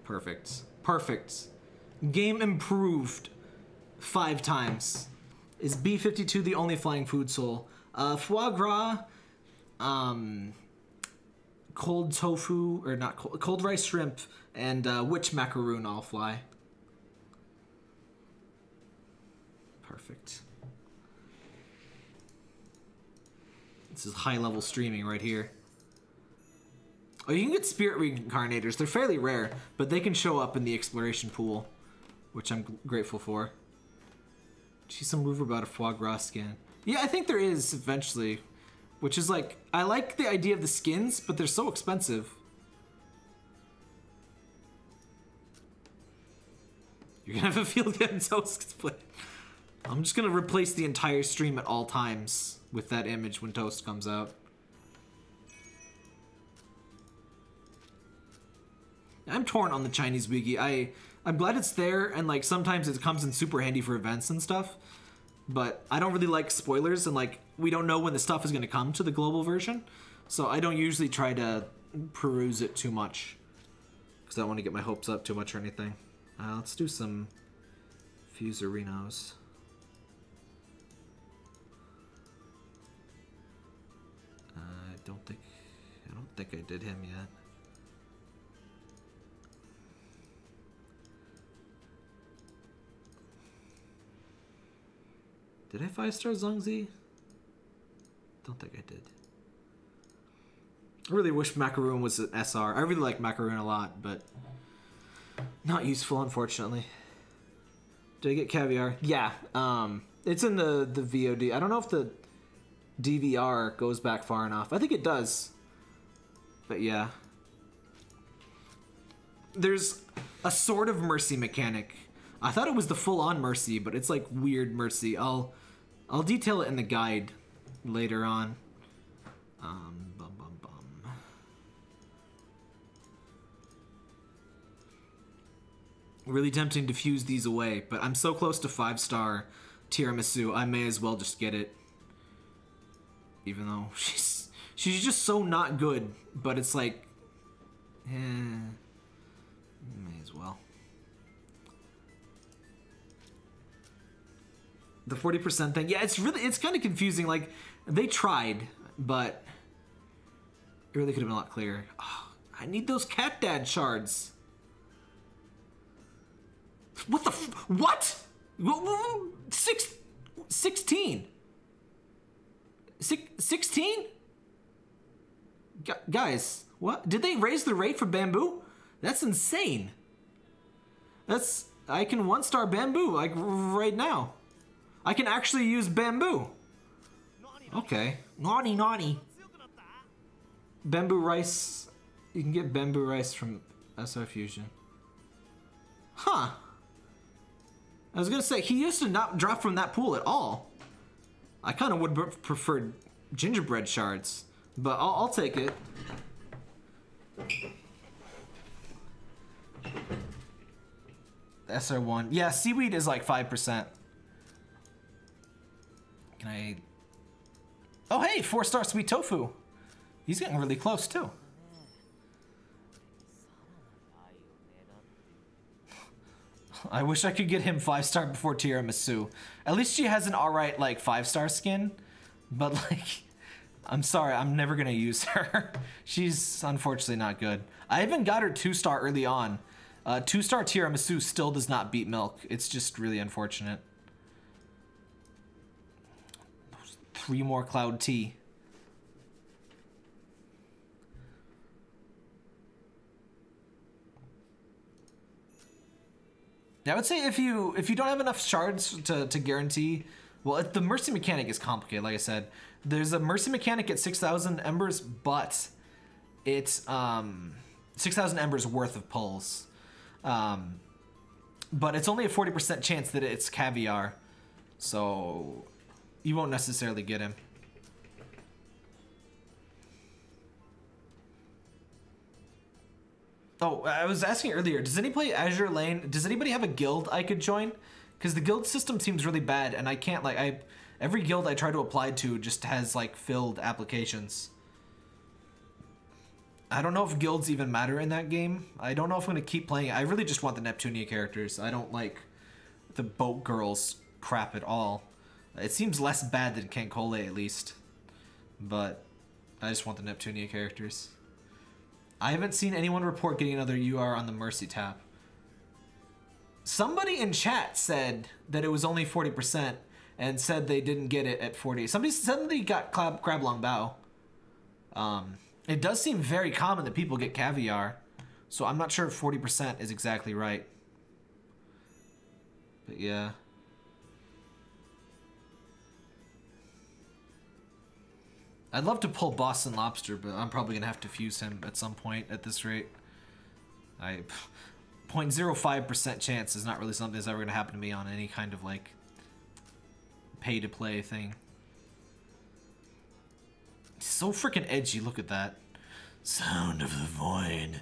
Perfect. Perfect. Game improved 5 times. Is B52 the only flying food soul? Foie gras, cold tofu, or not cold, cold rice shrimp, and witch macaroon all fly. Perfect. This is high-level streaming right here. Oh, you can get spirit reincarnators. They're fairly rare, but they can show up in the exploration pool, which I'm grateful for. See some rumor about a foie gras skin. Yeah, I think there is eventually, which is like, I like the idea of the skins, but they're so expensive. You're gonna have a field day on Toast split. I'm just gonna replace the entire stream at all times with that image when Toast comes out. I'm torn on the Chinese wiki. I'm glad it's there, and like sometimes it comes in super handy for events and stuff. But I don't really like spoilers, and like we don't know when the stuff is going to come to the global version, so I don't usually try to peruse it too much because I don't want to get my hopes up too much or anything. Let's do some Fusarinos. I don't think I did him yet. Did I 5-star Zhang? Don't think I did. I really wish Macaroon was an SR. I really like Macaroon a lot, but not useful, unfortunately. Did I get Caviar? Yeah. It's in the VOD. I don't know if the DVR goes back far enough. I think it does. But yeah. There's a sort of mercy mechanic. I thought it was the full-on mercy, but it's like weird mercy. I'll detail it in the guide later on. Really tempting to fuse these away, but I'm so close to 5-star tiramisu, I may as well just get it. Even though she's just so not good, but it's like, may as well. The 40% thing, yeah, it's kind of confusing. Like, they tried, but it really could have been a lot clearer. Oh, I need those cat dad shards. What the what? 16? 16? Guys, what? Did they raise the rate for bamboo? That's insane. I can 1-star bamboo, like, right now. I can actually use bamboo. Okay. Naughty. Bamboo rice. You can get bamboo rice from SR Fusion. Huh. I was gonna say, he used to not drop from that pool at all. I kind of would have preferred gingerbread shards, but I'll take it. SR1. Yeah, Seaweed is like 5%. Can I... Oh, hey, 4-star Sweet Tofu. He's getting really close, too. I wish I could get him 5-star before tiramisu. At least she has an alright, like, 5-star skin. But, like, I'm sorry, I'm never gonna use her. She's unfortunately not good. I even got her 2-star early on. 2-star tiramisu still does not beat milk. It's just really unfortunate. 3 more cloud tea. Yeah, I would say if you don't have enough shards to guarantee, well, the mercy mechanic is complicated. Like I said, there's a mercy mechanic at 6,000 embers, but it's 6,000 embers worth of pulls, but it's only a 40% chance that it's Caviar, so you won't necessarily get him. Oh, I was asking earlier, does anybody play Azure Lane? Does anybody have a guild I could join? Because the guild system seems really bad, and I can't, like, every guild I try to apply to just has, like, filled applications. I don't know if guilds even matter in that game. I don't know if I'm going to keep playing it. I really just want the Neptunia characters. I don't like the boat girls crap at all. It seems less bad than Kankole, at least. But I just want the Neptunia characters. I haven't seen anyone report getting another UR on the Mercy tap. Somebody in chat said that it was only 40% and said they didn't get it at 40. Somebody said they got Crab Long Bow. It does seem very common that people get Caviar, so I'm not sure if 40% is exactly right. But yeah. I'd love to pull Boston Lobster, but I'm probably gonna have to fuse him at some point at this rate. 0.05% chance is not really something that's ever gonna happen to me on any kind of, like, pay-to-play thing. It's so freaking edgy, look at that. Sound of the void.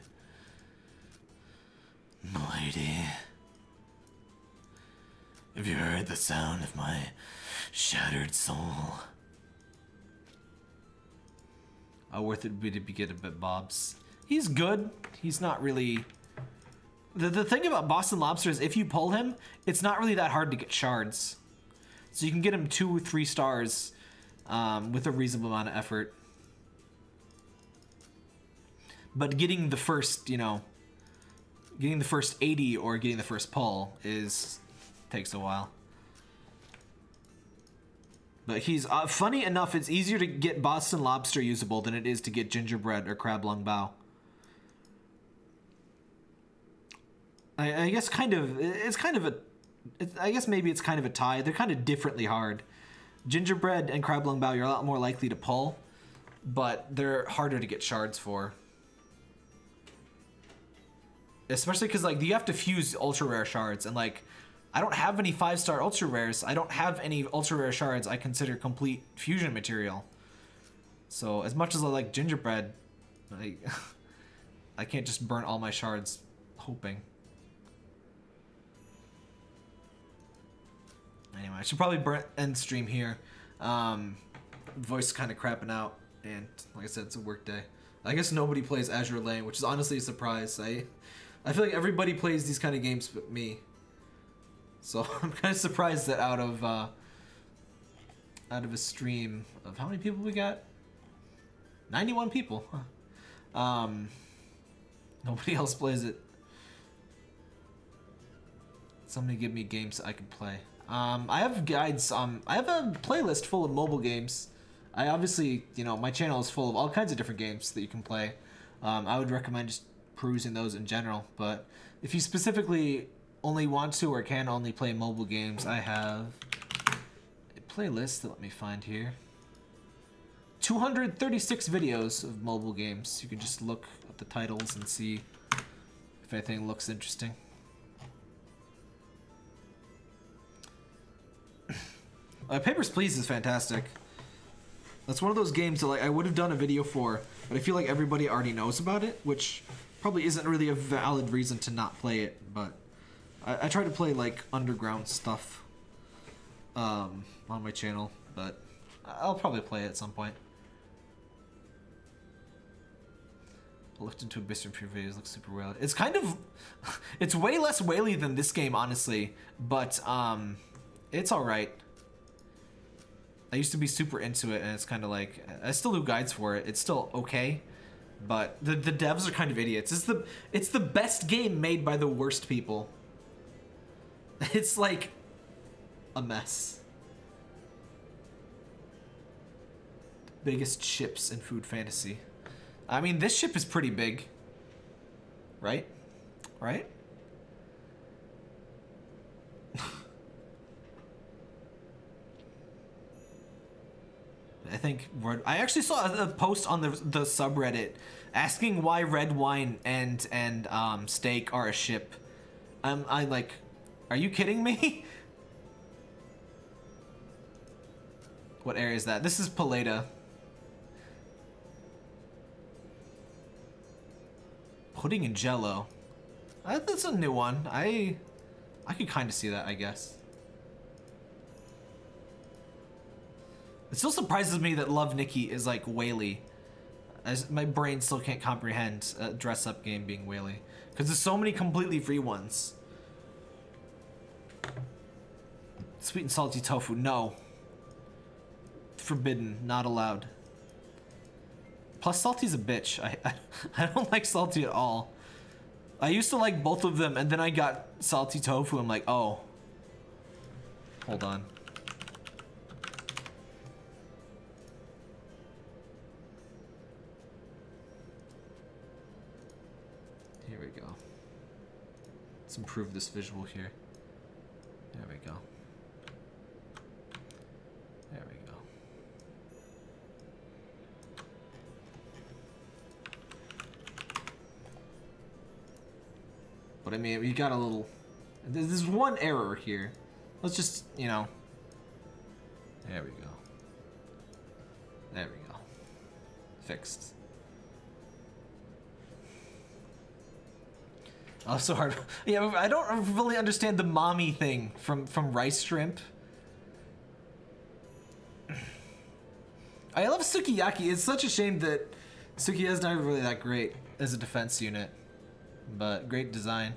Lady. Have you heard the sound of my shattered soul? How worth it would be to get a bit Bob's. He's good. He's not really... The thing about Boston Lobster is if you pull him, it's not really that hard to get shards. So you can get him 2 or 3 stars with a reasonable amount of effort. But getting the first, you know, getting the first 80 or getting the first pull takes a while. But he's funny enough. It's easier to get Boston lobster usable than it is to get gingerbread or crab lung bao. I guess kind of. It's kind of a. I guess maybe it's kind of a tie. They're kind of differently hard. Gingerbread and crab lung bao, you're a lot more likely to pull, but they're harder to get shards for. Especially because like you have to fuse ultra rare shards, and like I don't have any 5-star ultra rares. I don't have any ultra rare shards I consider complete fusion material. So as much as I like gingerbread, I can't just burn all my shards hoping. Anyway, I should probably end stream here. Voice kind of crapping out, and like I said, it's a work day. I guess nobody plays Azure Lane, which is honestly a surprise. I feel like everybody plays these kind of games but me. So I'm kind of surprised that out of a stream of how many people we got? 91 people. Huh. Nobody else plays it. Somebody give me games I can play. I have guides. I have a playlist full of mobile games. I obviously, you know, my channel is full of all kinds of different games that you can play. I would recommend just perusing those in general. But if you specifically only want to or can only play mobile games, I have a playlist that let me find here. 236 videos of mobile games. You can just look at the titles and see if anything looks interesting. Papers, Please is fantastic. That's one of those games that like I would have done a video for, but I feel like everybody already knows about it, which probably isn't really a valid reason to not play it. But I try to play like underground stuff on my channel, but I'll probably play it at some point. I looked into Abyss and Pure Videos. Looks super whaley. It's kind of, it's way less whaley than this game, honestly, but it's all right. I used to be super into it, and it's kind of like, I still do guides for it. It's still okay, but the devs are kind of idiots. It's the best game made by the worst people. It's like a mess. Biggest ships in food fantasy. I mean, this ship is pretty big, right? Right? I think I actually saw a post on the subreddit asking why red wine and steak are a ship. I like, are you kidding me? What area is that? This is Paleta. Pudding and Jello. That's a new one. I could kind of see that, I guess. It still surprises me that Love Nikki is like whaley. As my brain still can't comprehend a dress-up game being whaley, because there's so many completely free ones. Sweet and salty tofu, no. Forbidden, not allowed. Plus, salty's a bitch. I don't like salty at all. I used to like both of them, and then I got salty tofu. I'm like, oh. Hold on. Here we go. Let's improve this visual here. There we go. There we go. But I mean, we got a little... There's one error here. Let's just, you know... There we go. There we go. Fixed. Oh, so hard. Yeah, I don't really understand the mommy thing from Rice Shrimp. I love Sukiyaki. It's such a shame that Sukiya's not really that great as a defense unit, but great design.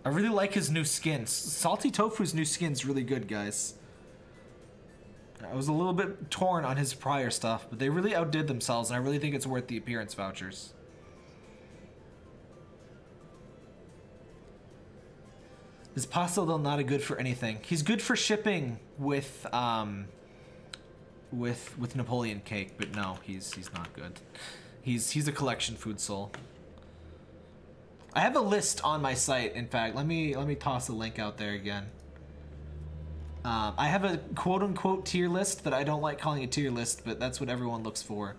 I really like his new skin. Salty Tofu's new skin's really good, guys. I was a little bit torn on his prior stuff, but they really outdid themselves, and I really think it's worth the appearance vouchers. Is pasta though not a good for anything? He's good for shipping with Napoleon cake, but no, he's not good. He's a collection food soul. I have a list on my site. In fact, let me toss a link out there again. I have a quote-unquote tier list that I don't like calling a tier list, but that's what everyone looks for.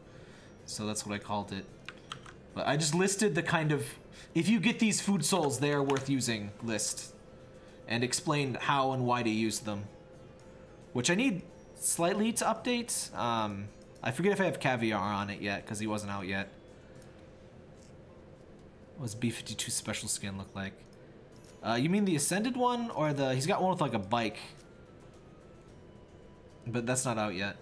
So that's what I called it. But I just listed the kind of, if you get these food souls, they are worth using list. And explained how and why to use them. Which I need slightly to update. I forget if I have Caviar on it yet, because he wasn't out yet. What does B52 special skin look like? You mean the Ascended one, or the... He's got one with like a bike. But that's not out yet.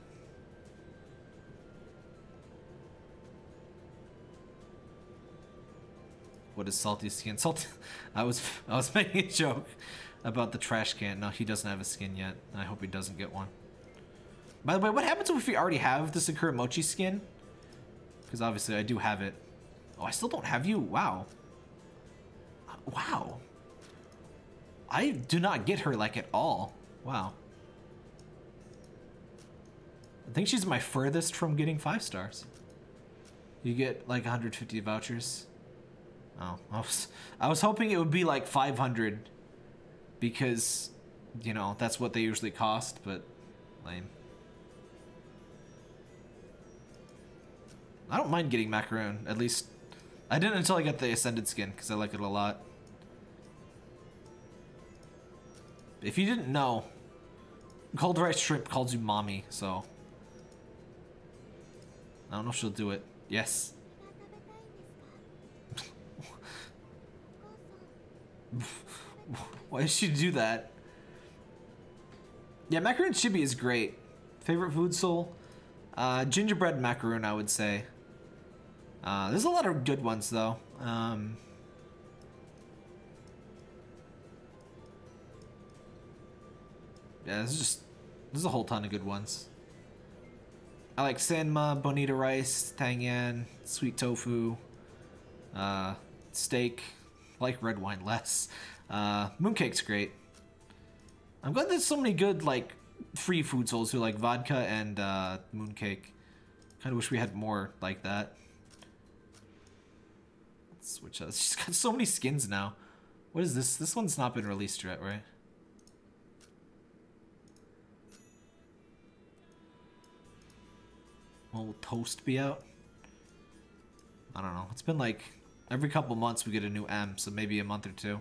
What is salty skin? Salty... I was making a joke about the trash can. No, he doesn't have a skin yet. I hope he doesn't get one. By the way, what happens if we already have the Sakura Mochi skin? Because obviously I do have it. Oh, I still don't have you? Wow. Wow. I do not get her, like, at all. Wow. I think she's my furthest from getting 5 stars. You get, like, 150 vouchers. Oh, I was hoping it would be, like, 500. Because, you know, that's what they usually cost, but lame. I don't mind getting macaroon, at least. I didn't until I got the Ascended skin, because I like it a lot. If you didn't know, Cold Rice Shrimp calls you mommy, so. I don't know if she'll do it. Yes. Why did she do that? Yeah, macaroon chibi is great. Favorite food soul? Gingerbread macaroon, I would say. There's a lot of good ones, though. Yeah, there's a whole ton of good ones. I like Sanma, Bonita Rice, Tangyan, Sweet Tofu, Steak. I like red wine less. Mooncake's great. I'm glad there's so many good, like, free food souls who like vodka and mooncake. Kind of wish we had more like that. Let's switch out. She's got so many skins now. What is this? This one's not been released yet, right? Will Toast be out? I don't know. It's been like every couple months we get a new M, so maybe a month or two.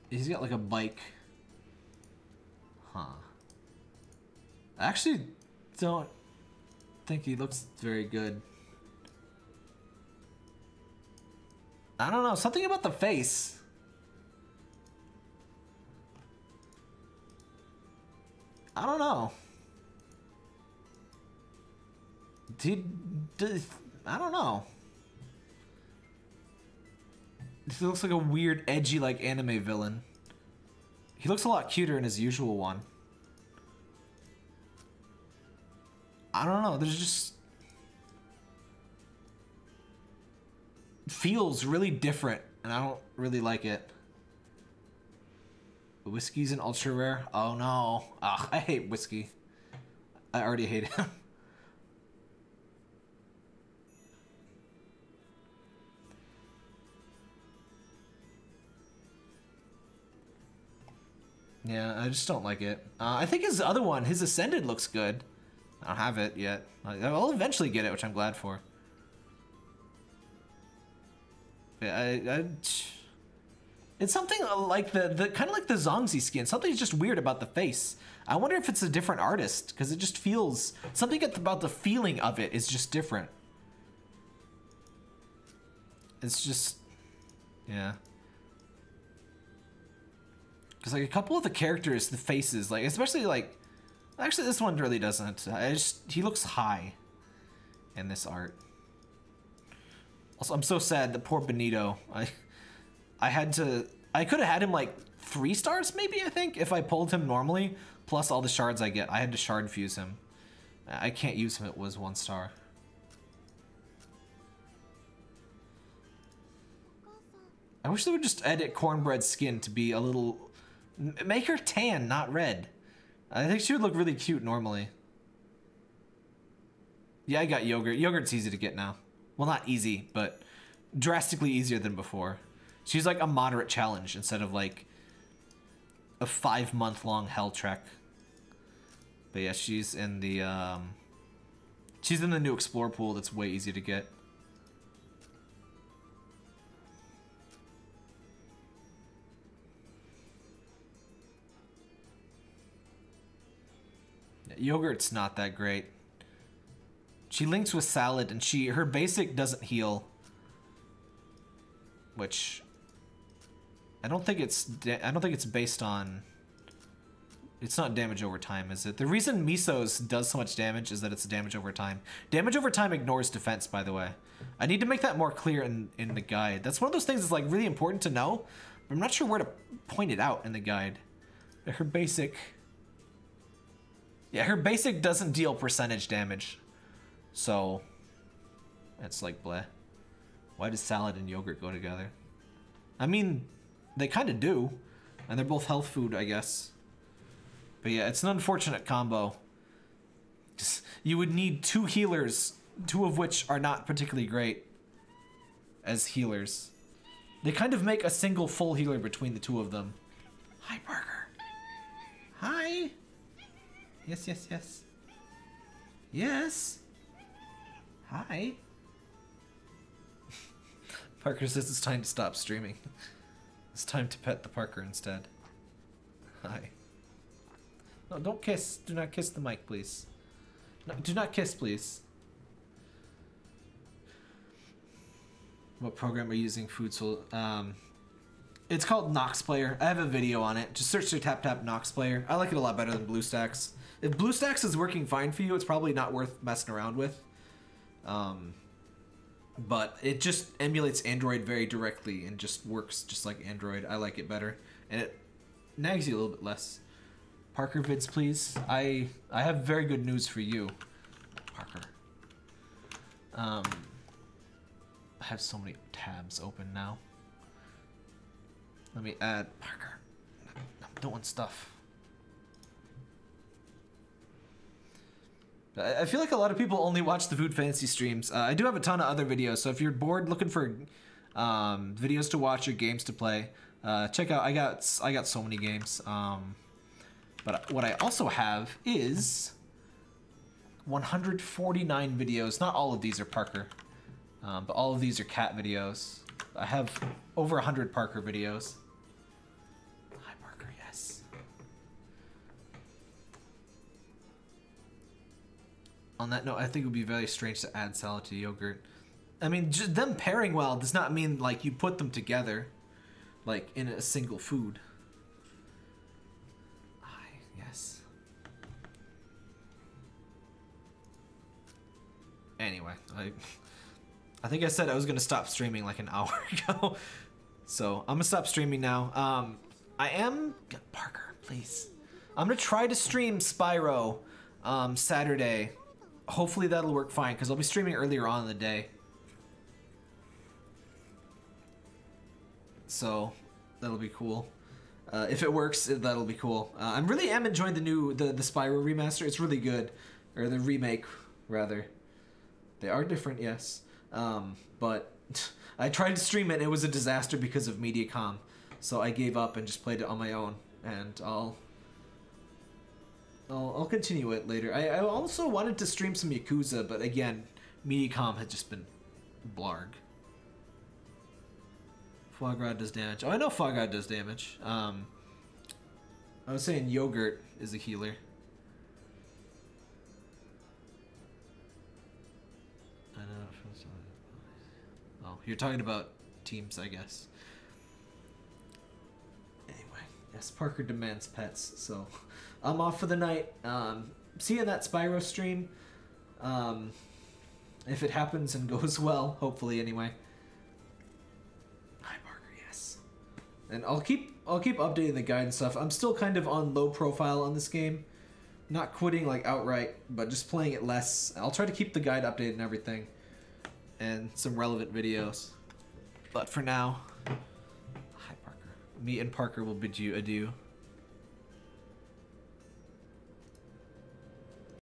He's got like a bike. Huh. I actually don't think he looks very good. I don't know, something about the face. I don't know. I don't know. He looks like a weird, edgy, like, anime villain. He looks a lot cuter in his usual one. I don't know, there's just... feels really different, and I don't really like it. The whiskey's an ultra rare. Oh no. Ugh, I hate whiskey. I already hate him. Yeah, I just don't like it. I think his other one, his Ascended, looks good. I don't have it yet. I'll eventually get it, which I'm glad for. Yeah, it's something like the kind of like the Zhangzi skin. Something's just weird about the face. I wonder if it's a different artist, because it just feels something about the feeling of it is just different. It's just, yeah. Because like a couple of the characters, the faces, like especially like, actually this one really doesn't. He looks high in this art. Also, I'm so sad that poor Benito. I could have had him like 3 stars maybe, I think, if I pulled him normally. plus all the shards I get. I had to shard fuse him. I can't use him, it was 1 star. I wish they would just edit Cornbread's skin to be a little... Make her tan, not red. I think she would look really cute normally. Yeah, I got Yogurt. Yogurt's easy to get now. Well, not easy, but drastically easier than before. She's like a moderate challenge instead of like a 5-month-long hell trek. But yeah, she's in the new Explore pool that's way easy to get. Yogurt's not that great. She links with Salad, and her basic doesn't heal, which I don't think it's based on. It's not damage over time, is it? The reason Miso's does so much damage is that it's damage over time. Damage over time ignores defense, by the way. I need to make that more clear in the guide. That's one of those things that's like really important to know. But I'm not sure where to point it out in the guide. Her basic. Yeah, her basic doesn't deal percentage damage. So, it's like bleh. Why does Salad and Yogurt go together? I mean, they kind of do. And they're both health food, I guess. But yeah, it's an unfortunate combo. You would need 2 healers, 2 of which are not particularly great as healers. They kind of make a single full healer between the 2 of them. Hi, Parker. Hi. Yes, yes, yes. Yes. Hi. Parker says it's time to stop streaming. It's time to pet the Parker instead. Hi. No, don't kiss. Do not kiss the mic, please. No, do not kiss, please. What program are you using? Food Soul. It's called Nox Player. I have a video on it. Just search for tap Nox Player. I like it a lot better than BlueStacks. If BlueStacks is working fine for you, it's probably not worth messing around with. But it just emulates Android very directly and just works just like Android. I like it better. And it nags you a little bit less. Parker vids, please. I have very good news for you, Parker. I have so many tabs open now. Let me add Parker. I'm doing stuff. I feel like a lot of people only watch the Food Fantasy streams. I do have a ton of other videos, so if you're bored looking for videos to watch or games to play, check out. I got so many games. But what I also have is 149 videos. Not all of these are Parker, but all of these are cat videos. I have over 100 Parker videos. Hi, Parker. Yes. On that note, I think it would be very strange to add Salad to Yogurt. I mean, just them pairing well does not mean like you put them together, like in a single food. Hi, yes. Anyway, I think I said I was gonna stop streaming like an hour ago, so I'm gonna stop streaming now. I am Parker, please. I'm gonna try to stream Spyro Saturday. Hopefully that'll work fine because I'll be streaming earlier on in the day. So that'll be cool. If it works, that'll be cool. I really am enjoying the Spyro remaster. It's really good, or the remake rather. They are different, yes. But I tried to stream it and it was a disaster because of Mediacom. So I gave up and just played it on my own, and I'll continue it later. I also wanted to stream some Yakuza, but again, Mediacom had just been blarg. Foie gras does damage. Oh, I know foie gras does damage. I was saying Yogurt is a healer. I know. Oh, you're talking about teams, I guess. Anyway, yes, Parker demands pets, so I'm off for the night. See you in that Spyro stream. If it happens and goes well, hopefully anyway. Hi, Parker, yes. And I'll keep updating the guide and stuff. I'm still kind of on low profile on this game. Not quitting like outright, but just playing it less. I'll try to keep the guide updated and everything. And some relevant videos. But for now, hi Parker. Me and Parker will bid you adieu.